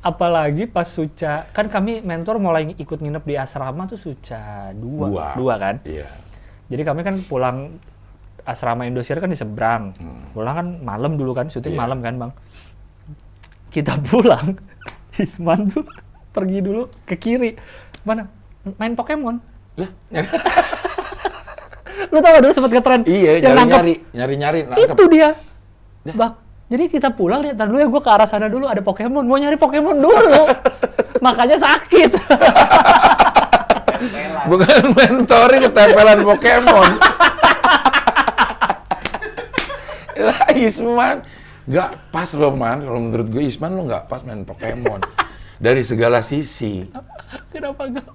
Apalagi pas Suca, kan kami mentor mulai ikut nginep di asrama tuh Suca 2 kan. Iya. Jadi kami kan pulang asrama Indosiar kan di seberang. Pulang kan malam dulu kan, syuting malam kan Bang. Kita pulang, Isman tuh pergi dulu ke kiri. Mana? Main Pokemon. Lah, Lu tau gak dulu sempet ngetren? iya, yang nyari-nyari. Itu dia. Bang, jadi kita pulang, lihat dulu ya, gue ke arah sana dulu ada Pokemon. Mau nyari Pokemon dulu. Makanya sakit. Bukan mentoring, ketempelan Pokemon. Lah Isman, nggak pas loh Man. Kalau menurut gue Isman lo nggak pas main Pokemon. Dari segala sisi. Kenapa enggak?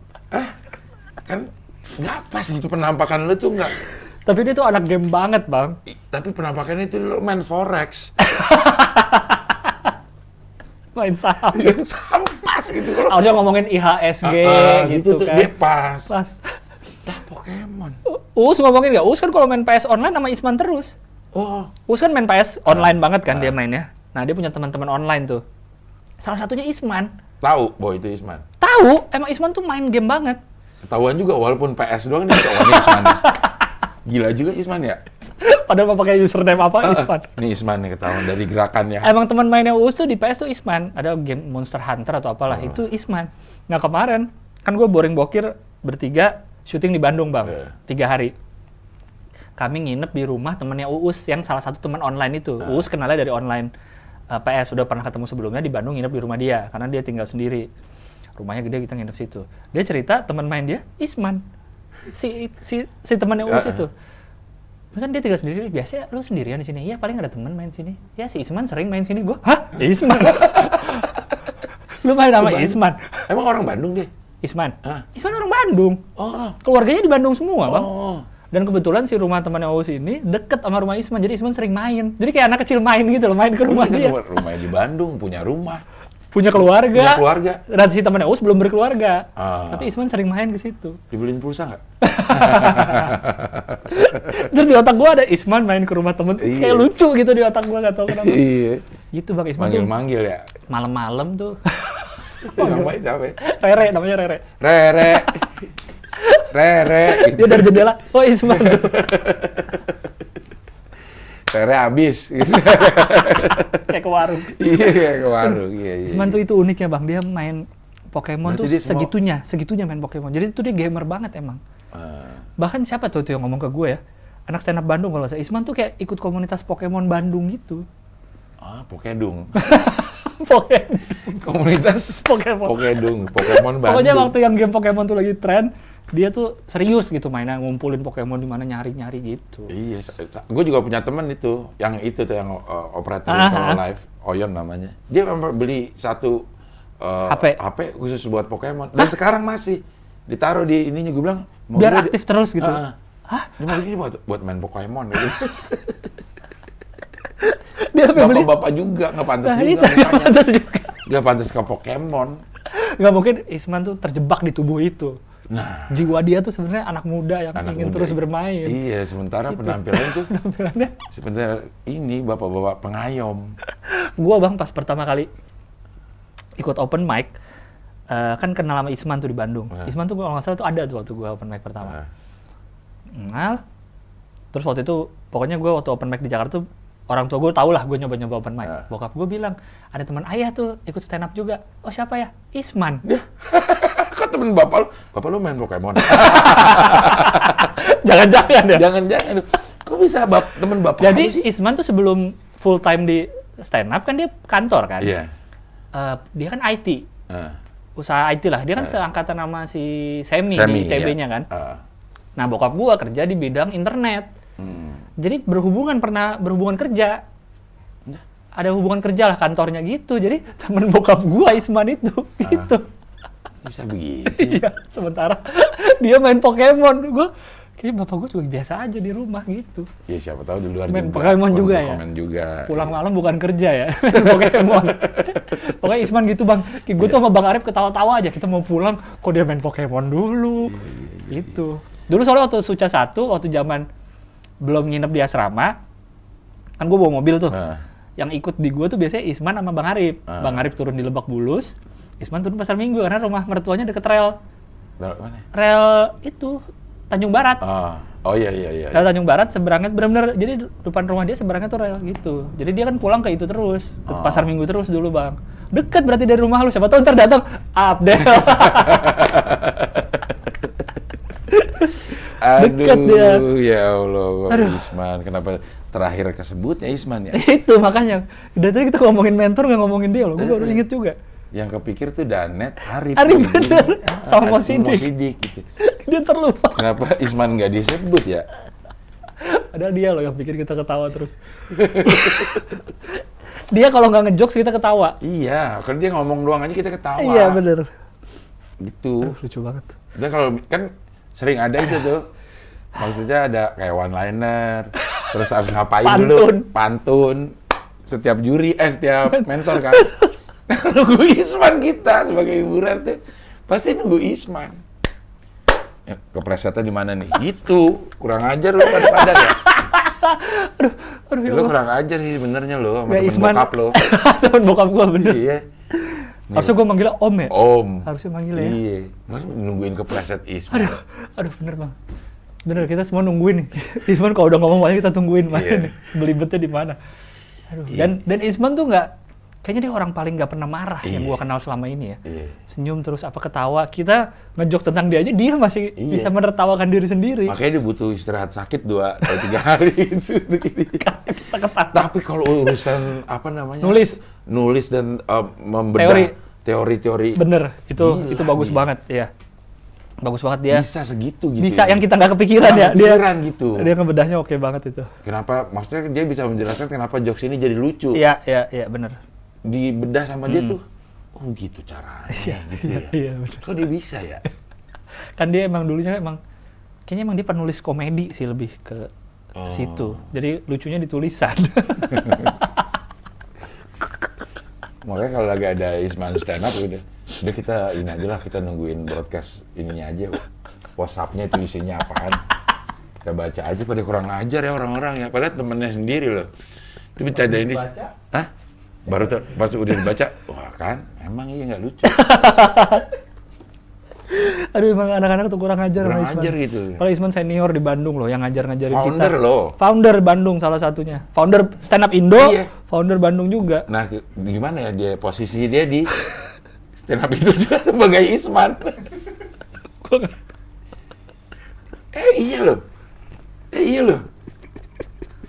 Kan nggak pas gitu penampakan lo tuh nggak. Tapi dia tuh anak game banget Bang. Tapi penampakannya itu lo main Forex. Main saham. Yang sama pas gitu. Harusnya ngomongin IHSG gitu tuh, kan. dia pas. Nah, Pokemon. Uus ngomongin nggak? Uus kan kalau main PS online sama Isman terus. Oh. Uus kan main PS online banget kan dia mainnya. Nah dia punya teman-teman online tuh. Salah satunya Isman. Tahu bahwa itu Isman. Tahu, emang Isman tuh main game banget. Ketahuan juga walaupun PS doang dia ketahuan Isman. Gila juga Isman ya. Padahal mau pakai username apa Isman. Ini Isman nih ketahuan dari gerakannya. Emang teman mainnya Uus tuh di PS tuh Isman. Ada game Monster Hunter atau apalah itu Isman. Nah kemarin kan gue boring bokir bertiga syuting di Bandung Bang. 3 hari. Kami nginep di rumah temennya Uus yang salah satu teman online itu. Uus kenalnya dari online PS, udah pernah ketemu sebelumnya di Bandung, nginep di rumah dia karena dia tinggal sendiri. Rumahnya gede, kita nginep situ. Dia cerita teman main dia Isman. Si temannya Uus itu. Kan dia tinggal sendiri, biasanya lu sendirian di sini. Iya, paling ada teman main sini. Ya si Isman sering main sini. Gua, hah? Isman. Lu main sama Isman. Emang orang Bandung dia? Isman. Isman orang Bandung. Oh. Keluarganya di Bandung semua, Bang. Oh. Dan kebetulan si rumah temannya Uus ini deket sama rumah Isman, jadi Isman sering main. Jadi kayak anak kecil main gitu loh, main ke rumah dia. Rumahnya di Bandung, punya rumah. Punya keluarga. Punya keluarga. Dan si temannya Uus belum berkeluarga. Ah. Tapi Isman sering main ke situ. Dibeliin pulsa nggak? Terus di otak gua ada Isman main ke rumah temen tuh kayak lucu gitu di otak gua, nggak tahu kenapa. Iya. Gitu Bang Isman tuh. Manggil-manggil ya. Malam-malam tuh. Namanya siapa? Rere, namanya Rere. Rere. Gitu. Dia dari jendela, oh Isman. Rere habis. Gitu. Kayak ke warung. Iya, ke warung. Iya. Isman tuh itu uniknya Bang, dia main Pokemon Berarti tuh segitunya main Pokemon. Jadi tuh dia gamer banget emang. Bahkan siapa tuh yang ngomong ke gue ya? Anak stand up Bandung kalau saya. Isman tuh kayak ikut komunitas Pokemon Bandung gitu. Pokedung. Pokemon. Komunitas Pokemon. Pokemon Bandung. Pokoknya waktu yang game Pokemon tuh lagi tren, dia tuh serius gitu mainnya, ngumpulin Pokemon di mana nyari-nyari gitu. Iya, gue juga punya temen itu, yang operator live, Oyon namanya. Dia beli satu HP khusus buat Pokemon, dan sekarang masih ditaruh di ininya. Gue bilang, biar aktif terus gitu. Hah? Dia mau begini buat main Pokemon gitu. Dia beli bapak juga nggak pantas juga. Nggak pantas ke Pokemon. Nggak mungkin Isman tuh terjebak di tubuh itu. Nah, jiwa dia tuh sebenarnya anak muda yang ingin terus bermain. Iya, sementara gitu. Penampilannya sebenarnya ini bapak-bapak pengayom. Gua Bang pas pertama kali ikut open mic, kan kenal sama Isman tuh di Bandung. Isman tuh kalau nggak salah tuh ada tuh waktu gue open mic pertama. Kenal. Terus waktu itu, pokoknya gue waktu open mic di Jakarta tuh, orang tua gue tau lah gue nyoba-nyoba open mic. Bokap gue bilang, ada teman ayah tuh ikut stand up juga. Oh siapa ya? Isman. Kok temen bapak lu main Pokemon? Jangan-jangan ya? Jangan-jangan. Kok bisa temen bapak Jadi lu sih? Isman tuh sebelum full time di stand up kan dia kantor kan? Iya. Dia kan IT. Usaha IT lah. Dia kan seangkatan sama si Semi di ITB-nya kan? Nah bokap gua kerja di bidang internet. Jadi pernah berhubungan kerja. Ada hubungan kerja lah kantornya gitu. Jadi temen bokap gua Isman itu. Gitu. Bisa begitu? Iya. Sementara dia main Pokemon. Kayaknya bapak gue juga biasa aja di rumah gitu. Ya siapa tahu di luar main juga. Pokemon juga ya? Pokemon juga. Pulang malam bukan kerja ya, main Pokemon. Pokoknya Isman gitu bang, gue tuh sama Bang Arif ketawa-tawa aja, kita mau pulang, kok dia main Pokemon dulu. Gitu. Dulu soalnya waktu Suca 1, waktu zaman belum nginep di asrama, kan gue bawa mobil tuh. Yang ikut di gue tuh biasanya Isman sama Bang Arif. Bang Arif turun di Lebak Bulus, Isman turun Pasar Minggu, karena rumah mertuanya deket rel. Mana? Rel itu, Tanjung Barat. Oh iya. Rel Tanjung Barat seberangnya benar-benar, jadi depan rumah dia seberangnya tuh rel gitu. Jadi dia kan pulang ke itu terus, ke Pasar Minggu terus dulu bang. Dekat berarti dari rumah lu, siapa tahu ntar datang Abdel. Dekat dia. Ya Allah, Isman. Kenapa terakhir kesebutnya Isman ya? Itu makanya. Dari tadi kita ngomongin mentor nggak ngomongin dia loh, gue baru inget juga. Yang kepikir tuh Danet, Arif bener, sama Mosidik gitu. Dia terlupa. Kenapa Isman nggak disebut ya? Padahal dia loh yang bikin kita ketawa terus. Dia kalau nggak ngejokes kita ketawa. Iya, kalau dia ngomong doang aja kita ketawa. Iya bener. Gitu. Lucu banget. Dan kalau kan sering ada itu tuh, maksudnya ada kayak one liner, terus harus ngapain dulu? Pantun. Setiap juri, setiap mentor kan. Nunggu Isman kita sebagai hiburan tuh pasti nunggu Isman. Ya, keplesetnya di mana nih? Gitu, kurang ajar lu pada ya. Aduh, lu kurang ajar sih sebenarnya lo sama temen bokap lo. Temen bokap gua bener. Iya. Harusnya gua manggilnya Om ya? Om. Harusnya manggilnya ya? Iya. Mas nungguin kepleset Isman. Aduh bener bang. Bener, kita semua nungguin nih. Isman kalau udah ngomong banyak kita tungguin mana nih. Belibetnya di mana. Aduh. Dan Isman tuh kayaknya dia orang paling nggak pernah marah yang gua kenal selama ini ya. Senyum terus apa ketawa. Kita ngejok tentang dia aja, dia masih bisa menertawakan diri sendiri. Makanya dia butuh istirahat sakit 2 atau 3 hari itu. Kita ketawa. Tapi kalau urusan apa namanya? Nulis dan membedah teori-teori. Bener, itu bagus banget ya. Bagus banget dia. Bisa segitu gitu. Bisa yang kita nggak kepikiran ya. Gitu. Dia ngebedahnya oke banget itu. Kenapa? Maksudnya dia bisa menjelaskan kenapa jokes ini jadi lucu. Iya, bener. Dibedah sama dia tuh, oh gitu caranya. Iya, bener. Kok dia bisa ya? Kan dia kayaknya emang dia penulis komedi sih lebih ke situ. Jadi lucunya di tulisan. Makanya kalau lagi ada Isman stand up udah kita ini aja lah, kita nungguin broadcast ininya aja. WhatsApp-nya itu isinya apaan. Kita baca aja, pada kurang ajar ya orang-orang ya. Padahal temennya sendiri loh. Itu bercanda ini. Hah? Baru udah dibaca, wah kan, emang iya nggak lucu. Aduh, emang anak-anak tuh kurang ajar sama Isman. Kurang ajar gitu. Kalau Isman senior di Bandung loh, yang ngajar-ngajarin kita. Founder loh. Founder Bandung salah satunya. Founder Stand Up Indo, founder Bandung juga. Nah, gimana ya dia, posisi dia di Stand Up Indo juga sebagai Isman. Iya loh.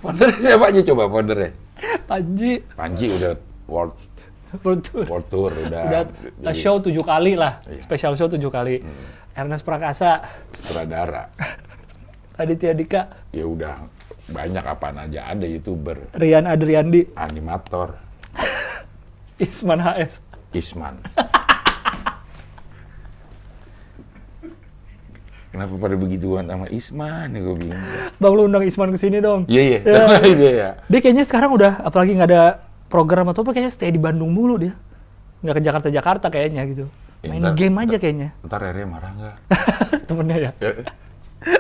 Foundernya siapa aja coba foundernya? Panji udah world tour udah show 7 kali lah, special show 7 kali. Ernest Prakasa, sutradara. Raditya Dika, ya udah banyak apaan aja, ada YouTuber. Rian Adriandi, animator. Isman HS. Kenapa pada begituan sama Isman ya, gue bingung. Bang, lu undang Isman kesini dong. Iya. Dia kayaknya sekarang udah, apalagi nggak ada program atau apa, kayaknya stay di Bandung mulu dia. Nggak ke Jakarta kayaknya gitu. Main game aja kayaknya. Ntar Rere marah nggak? Temennya ya?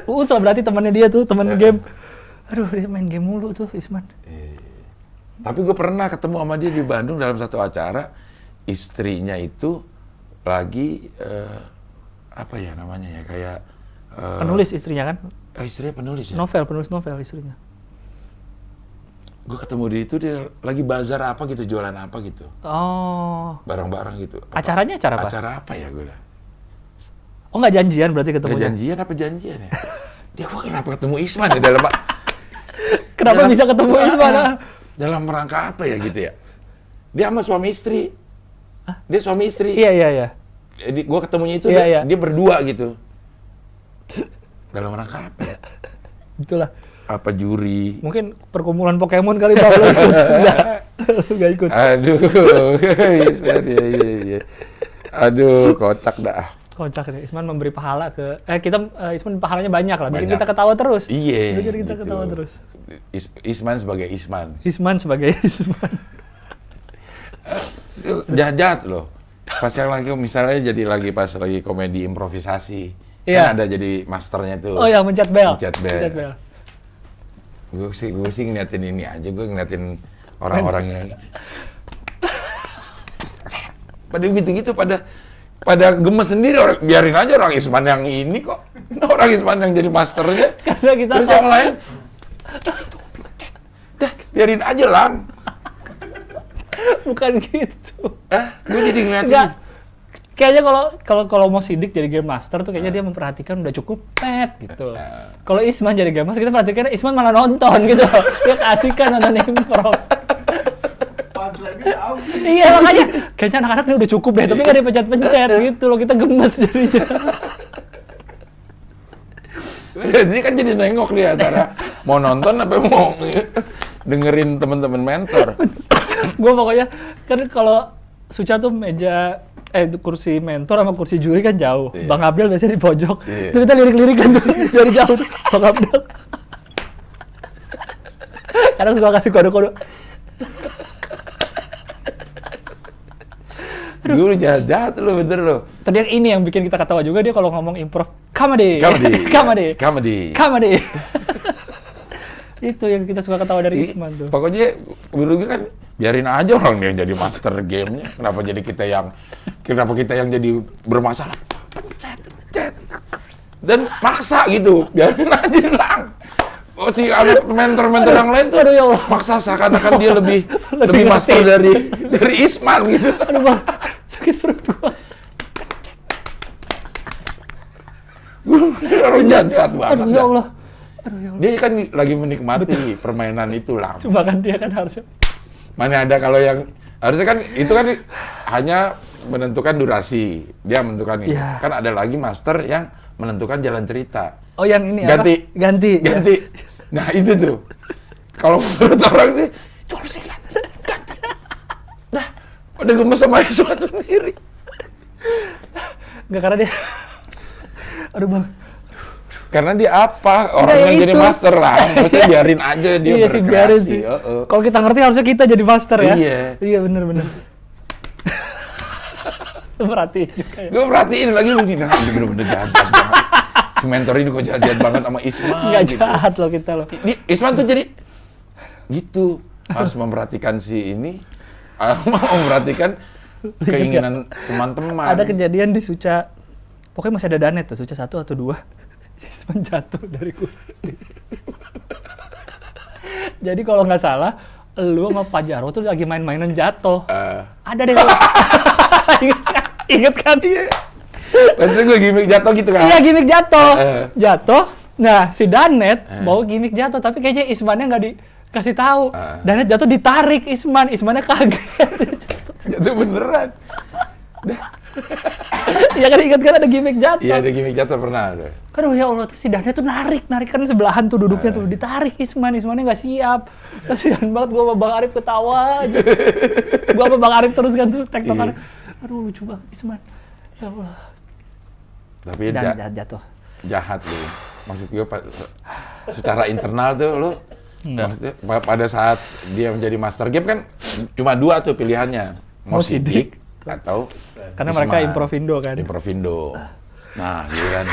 Lah berarti temennya dia tuh, temen game. Aduh, dia main game mulu tuh Isman. Tapi gue pernah ketemu sama dia di Bandung dalam satu acara. istrinya itu lagi apa ya namanya ya, kayak penulis istrinya kan? Istrinya penulis ya? Penulis novel istrinya. Gue ketemu dia itu, dia lagi bazar apa gitu, jualan apa gitu. Oh. Barang-barang gitu. Acaranya acara apa? Acara apa ya gue dah? Oh, nggak janjian berarti ketemunya? Nggak janjian apa janjian ya? Dia kok kenapa ketemu Isman ya dalam... Kenapa bisa ketemu Isman? Dalam rangka apa ya gitu ya? Dia sama suami istri. Dia suami istri. Iya. Jadi gue ketemunya itu Iya. dia berdua gitu. Dalam rangka apa ya? Itulah. Apa juri? Mungkin perkumpulan Pokemon kali Bang. Nggak ikut. Aduh, iya. Aduh, kocak dah. Kocak deh. Isman memberi pahala ke Isman pahalanya banyak lah. Bikin kita ketawa terus. Iya. Bikin kita gitu. ketawa terus. Isman sebagai Isman. Isman sebagai Isman. Jahat loh. Pas yang lagi misalnya jadi pas lagi komedi improvisasi. Iya. Kan ada jadi masternya tuh. Oh ya, mencet bel. Mencet bel. Gue sih ngeliatin ini aja, gue ngeliatin orang-orang yang pada gitu-gitu, pada gemes sendiri. Biarin aja orang Isman yang ini kok, orang Isman yang jadi masternya. Karena kita terus yang lain, dah biarin aja Lang. Bukan gitu. Gue jadi ngeliatin. Enggak. Kayaknya kalau mau sidik jadi game master tuh kayaknya dia memperhatikan udah cukup pet gitu. Kalau Isman jadi game master kita perhatikan Isman malah nonton gitu. Dia keasikan nonton improv. Iya makanya kayaknya anak-anak ini udah cukup deh, tapi nggak dipencet-pencet gitu loh, kita gemes jadinya. Jadi kan jadi nengok nih antara mau nonton apa mau dengerin teman-teman mentor. Gue pokoknya kan kalau Suca tuh kursi mentor sama kursi juri kan jauh. Iya. Bang Abdel biasanya di pojok. Iya. Terus kita lirik-lirikan tuh dari jauh tuh Bang Abdel. Kadang suka kasih kode-kode. Dulu jahat lo, bener lo. Tadi yang ini yang bikin kita ketawa juga, dia kalau ngomong improv comedy. Itu yang kita suka ketawa dari Isman tuh. Pokoknya dulu kan biarin aja orang yang jadi master gamenya. Kenapa kita yang jadi bermasalah? Pencet. Dan maksa gitu. Biarin aja Lang. Oh si ada mentor-mentor yang lain tuh ada yang maksa seakan-akan dia lebih master dari Isman gitu. Aduh Bang, sakit perut gua. Orang jahat banget. Aduh ya Allah. Dia kan lagi menikmati permainan itu Lang. Cuma kan dia kan harusnya. Mana ada kalau yang harusnya kan itu kan hanya menentukan durasi, dia menentukan ini. Yeah. Kan ada lagi master yang menentukan jalan cerita. Oh yang ini Ganti. apa? Ganti. Nah itu tuh. Kalau menurut orang sih, cuma sih ganti. Nah, udah gemes sama Isman sendiri. Enggak karena dia. Aduh Bang. Karena dia apa? Orang yang jadi master lah. Maksudnya biarin aja dia iya sih, biarin berkreasi. sih. Kalau kita ngerti harusnya kita jadi master ya. Iya bener. Perhatiin juga ya. Gue perhatiin lagi lu nih, bener-bener jahat banget. Si mentor ini kok jahat banget sama Isman. Nggak gitu. jahat loh kita loh. Isman tuh jadi gitu, harus memperhatikan si ini, memperhatikan keinginan teman-teman. Ada kejadian di Suca, pokoknya masih ada Danet tuh, Suca 1 atau 2. Isman jatuh dari kursi. Jadi kalau nggak salah, lu sama Pak Jarwo tuh lagi main-mainan jatuh. Ada deh. Ingat kan? Iya. Maksudnya gue gimmick jatuh gitu kan? Iya, gimmick jatuh. Jatuh. Nah, si Danet bawa gimmick jatuh, tapi kayaknya Ismannya nggak dikasih tahu. Danet jatuh ditarik Ismannya kaget. Jatuh beneran. Iya kan, ingat kan ada gimmick jatuh? Iya, ada gimmick jatuh pernah ada. Aduh ya Allah, tuh si Danet tuh narik kan sebelahan tuh duduknya tuh, ditarik Ismannya nggak siap. Kasihan banget gua sama Bang Arif ketawa aja. Gua sama Bang Arif terus kan tuh tektokan. Aduh lucu banget Isman. Ya Allah. Tapi jatuh. Jahat lu. Maksud gue secara internal tuh lu maksudnya pada saat dia menjadi master game kan cuma 2 tuh pilihannya. Mau sidik atau karena mereka Improvindo kan. Improvindo. Nah, giliran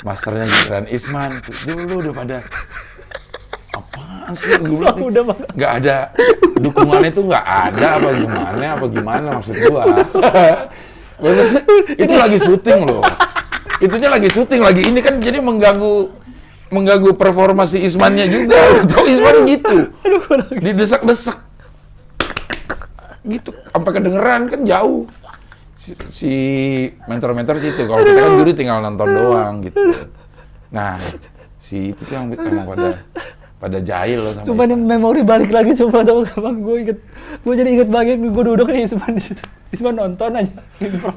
masternya giliran Isman. Dulu udah pada apaan sih? Gue bilang, Udah Bang. nggak ada dukungannya tuh nggak ada apa gimana maksud gua. Itu lagi syuting loh. Itunya lagi syuting lagi ini kan jadi mengganggu performa si Ismannya juga. Tahu Isman gitu. Didesak-desak. Gitu sampai kedengeran kan jauh. Si mentor-mentor situ. Kalau kita kan juri tinggal nonton doang gitu. Nah, si itu tuh yang emang pada jahil loh sama Cuma nih memori balik lagi coba tau gak Bang, gue jadi inget banget gue duduk nih Isman di situ. Isman nonton aja, improv,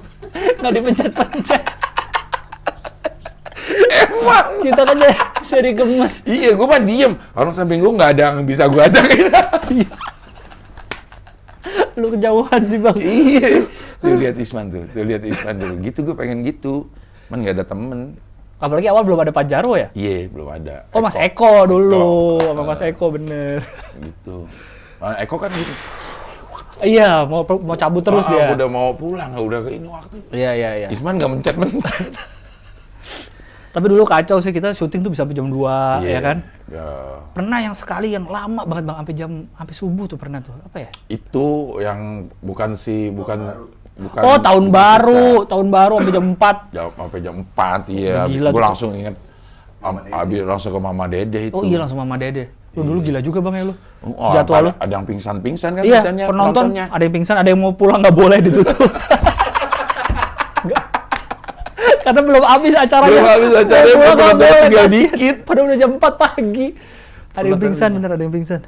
nggak dipencet-pencet. Emang Kita kan jadi gemes. iya, gue mah diem. Orang samping gue nggak ada yang bisa gue ajakin. Lu kejauhan sih Bang. Iya. Tuh lihat Isman tuh lihat Isman dulu. Gitu gue pengen gitu. Man nggak ada temen. Apalagi awal belum ada Pajaro ya? Iya, belum ada. Oh Mas Eko dulu, Eko. sama Mas Eko bener. Gitu. Eko kan gitu. Iya, mau cabut terus dia. Udah mau pulang, udah ke ini waktu. Iya. Isman nggak mencet. Tapi dulu kacau sih, kita syuting tuh bisa sampai jam 2, ya kan? Ya. Pernah yang sekali yang lama banget Bang, sampai subuh tuh pernah tuh. Apa ya? Itu yang bukan Oh, tahun baru sampai jam 4. Sampai jam 4, iya. Gila Gue tuh. langsung inget, habis langsung ke Mama Dede itu. Oh iya, langsung Mama Dede. Lu dulu gila juga Bang ya lu. Oh, Jadwal lu. ada yang pingsan kan Iya, kitanya, penonton penontonnya. ada yang pingsan, ada yang mau pulang nggak boleh ditutup. Nggak. Karena belum habis acaranya. Belum habis acaranya, Mau pulang nggak penontonnya boleh, tinggal kasihan. dikit. Padahal udah jam 4 pagi. Ada yang Penonton- pingsan, bener ada yang pingsan.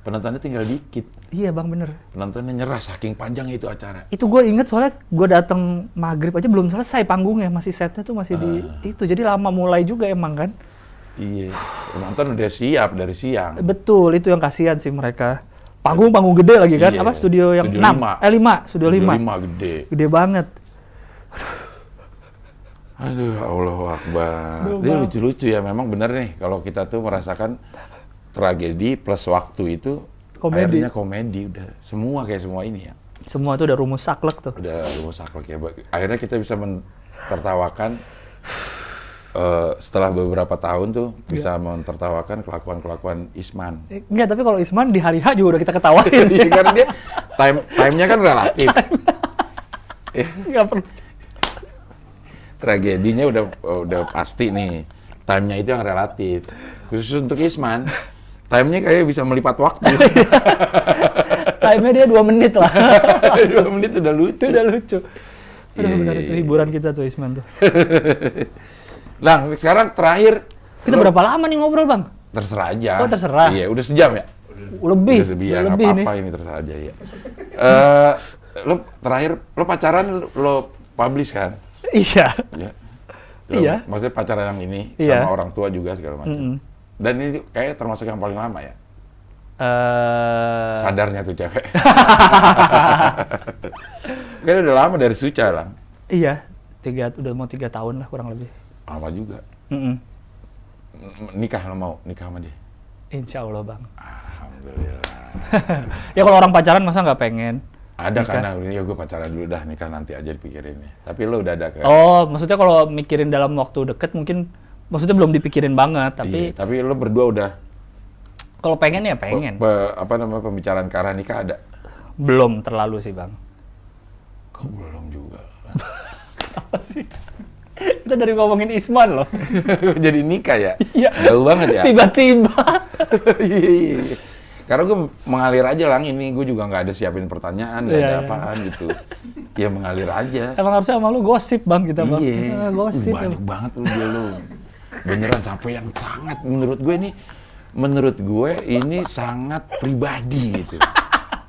Penontonnya tinggal dikit. Iya Bang, bener. Penontonnya nyerah saking panjang itu acara. Itu gue inget soalnya gue datang maghrib aja belum selesai panggungnya, masih setnya tuh masih di itu. Jadi lama mulai juga emang kan. Iya. Penonton udah siap dari siang. Betul, itu yang kasihan sih mereka. Panggung gede lagi kan? Iya. Apa studio yang Studio 6? 5, studio 5. 5 gede. Gede banget. Aduh, Allahu Akbar. Aduh, Ini Bang. lucu-lucu ya, memang bener nih kalau kita tuh merasakan tragedi plus waktu itu Komedi. akhirnya komedi udah. Semua kayak semua ini ya. Semua tuh udah rumus saklek tuh. Udah rumus saklek ya. Akhirnya kita bisa tertawakan setelah beberapa tahun tuh bisa mentertawakan kelakuan-kelakuan Isman. Enggak, tapi kalau Isman di hari H juga udah kita ketawain. Iya, karena dia time-nya kan relatif. Enggak perlu. Tragedinya udah pasti nih. Time-nya itu yang relatif. Khusus untuk Isman, time-nya kayak bisa melipat waktu. Time-nya dia 2 menit lah. 2 menit udah lucu. Itu udah lucu. Aduh, Iya, benar iya, itu iya. hiburan kita tuh Isman tuh. Nah, sekarang terakhir. Kita berapa lama nih ngobrol, Bang? Terserah aja. Oh, terserah. Iya, udah sejam ya? Lebih. Udah sejam, nggak Lebih nih. apa-apa ini terserah aja ya. Lo terakhir, lo pacaran, lo publish kan? Iya. Ya. Iya. Maksudnya pacaran yang ini, Iya. sama orang tua juga segala macam. Mm-mm. Dan ini kayak termasuk yang paling lama ya? Sadarnya tuh cewek. Kayaknya udah lama dari Suca lah. Iya. Udah mau 3 tahun lah kurang lebih. Lama juga. Mm-mm. Nikah lo mau? Nikah sama dia? Insya Allah, Bang. Alhamdulillah. Ya kalau orang pacaran masa nggak pengen? Ada Nikah. karena ini ya gue pacaran dulu dah, nikah nanti aja dipikirin ya. Tapi lo udah ada kayak... Oh, maksudnya kalau mikirin dalam waktu deket mungkin, maksudnya belum dipikirin banget, Iya, tapi tapi lo berdua udah kalau pengen ya pengen. apa namanya pembicaraan ke arah nikah ada? Belum terlalu sih, Bang. Kok belum juga? Apa sih? Kita dari ngomongin Isman loh. Jadi nikah ya? Iya. Jauh banget ya? Tiba-tiba. Iya, iya. Karena gue mengalir aja lang ini, gue juga nggak ada siapin pertanyaan, nggak Iya, ada iya. apaan gitu. Ya mengalir aja. Emang harusnya sama lu gosip, Bang, kita, Bang. Iya. Gosip. Banyak banget lu dia lu. Beneran sampai yang sangat menurut gue ini sangat pribadi gitu.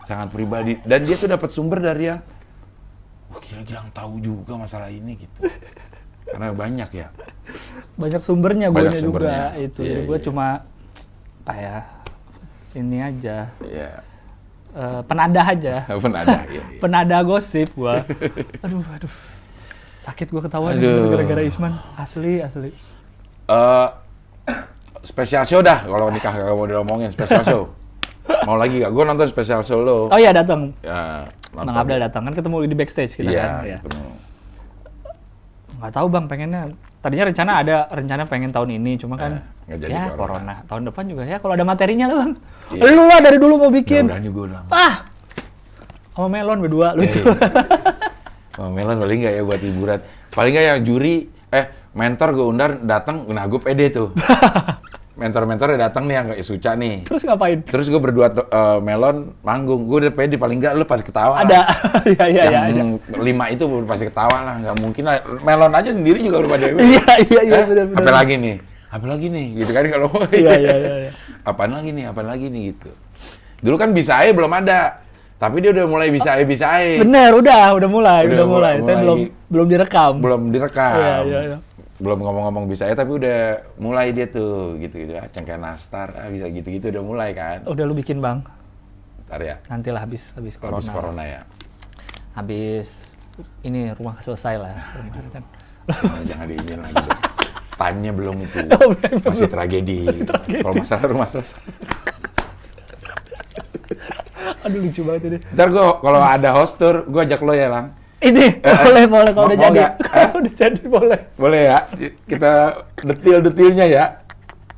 Sangat pribadi. Dan dia tuh dapat sumber dari yang wah gila-gila tahu juga masalah ini gitu. Karena banyak ya. Banyak sumbernya gue Banyak juga sumbernya. itu. Iya, Jadi gue iya. cuma apa ya? Ini aja. Iya. Penada aja. Penada. Iya, iya. Penada gosip gua. Aduh. Sakit gua ketawa nih Aduh. gara-gara Isman. Asli. Special show dah kalau nikah kalau mau diomongin special show. Mau lagi gak? Gue nonton special show lo. Oh iya, datang. Ya, Bang Abdal datang kan, ketemu di backstage kita Iya, kan. Iya. ketemu. Nggak tahu Bang, pengennya. Tadinya rencana pengen tahun ini, cuma kan nggak jadi ya corona. Tahun depan juga ya kalau ada materinya lah Bang. Iya. Lu lah dari dulu mau bikin. Udah berani gue udah. Sama Melon berdua lucu. Oh, Melon paling nggak ya buat hiburan. Paling nggak yang juri, mentor gue undar datang, nah gue pede tuh. Mentor-mentornya datang nih yang kayak Suca nih. Terus ngapain? Terus gue berdua Melon manggung, gue udah pede paling nggak lu pasti ketawa. Ada, iya. Yang 5 itu pasti ketawa lah, nggak mungkin lah. Melon aja sendiri juga udah pada. Iya benar. Apa lagi nih, gitu kan kalau. Iya. Apaan lagi nih gitu. Dulu kan bisa aja belum ada. Tapi dia udah mulai bisa aja. Bener, udah mulai. Tapi belum direkam. Iya. Belum ngomong-ngomong bisa aja, tapi udah mulai dia tuh gitu cengkeh nastar, bisa gitu udah mulai kan. Udah lu bikin Bang. Ntar ya. Nantilah habis corona. Habis corona ya. Habis ini rumah selesai lah. Kan. Jangan diinin lagi dong. Time-nya belum itu. Masih tragedi. Kalau masalah rumah selesai. Aduh lucu banget ini. Ntar kalau ada host tour, gue ajak lo ya Lang. Ini boleh kalau udah jadi. Udah jadi boleh. Boleh ya. Kita detil-detilnya ya.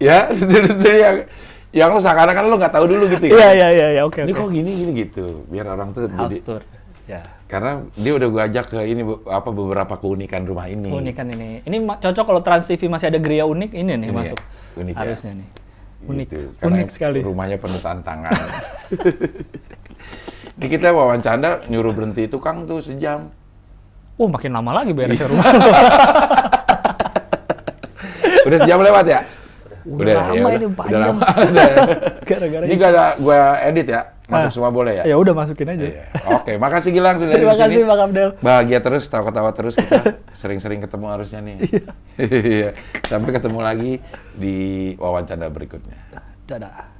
Ya, detil-detil yang lo seakan-akan lo nggak tahu dulu gitu ya. Iya, oke. Ini kok gini gitu. Biar orang tuh house tour. Ya. Karena dia udah gue ajak ke ini beberapa keunikan rumah ini. Keunikan ini. Ini cocok kalau Trans TV masih ada geria unik ini nih masuk. Ya, unik harusnya ya. Nih. Unik. Gitu. Unik sekali. Rumahnya penuh tantangan. Kita wawancara nyuruh berhenti tukang tuh sejam. Makin lama lagi beresnya rumah. Udah sejam lewat ya? Udah lama ini panjang. Udah lama. Gara-gara ini gak ada gue edit ya? Masuk semua boleh ya? Ya udah masukin aja. Oke, makasih Gilang sudah di sini. Terima kasih Bang Abdel. Bahagia terus, ketawa-ketawa terus kita. Sering-sering ketemu harusnya nih. Iya. Sampai ketemu lagi di wawancara berikutnya. Dadah.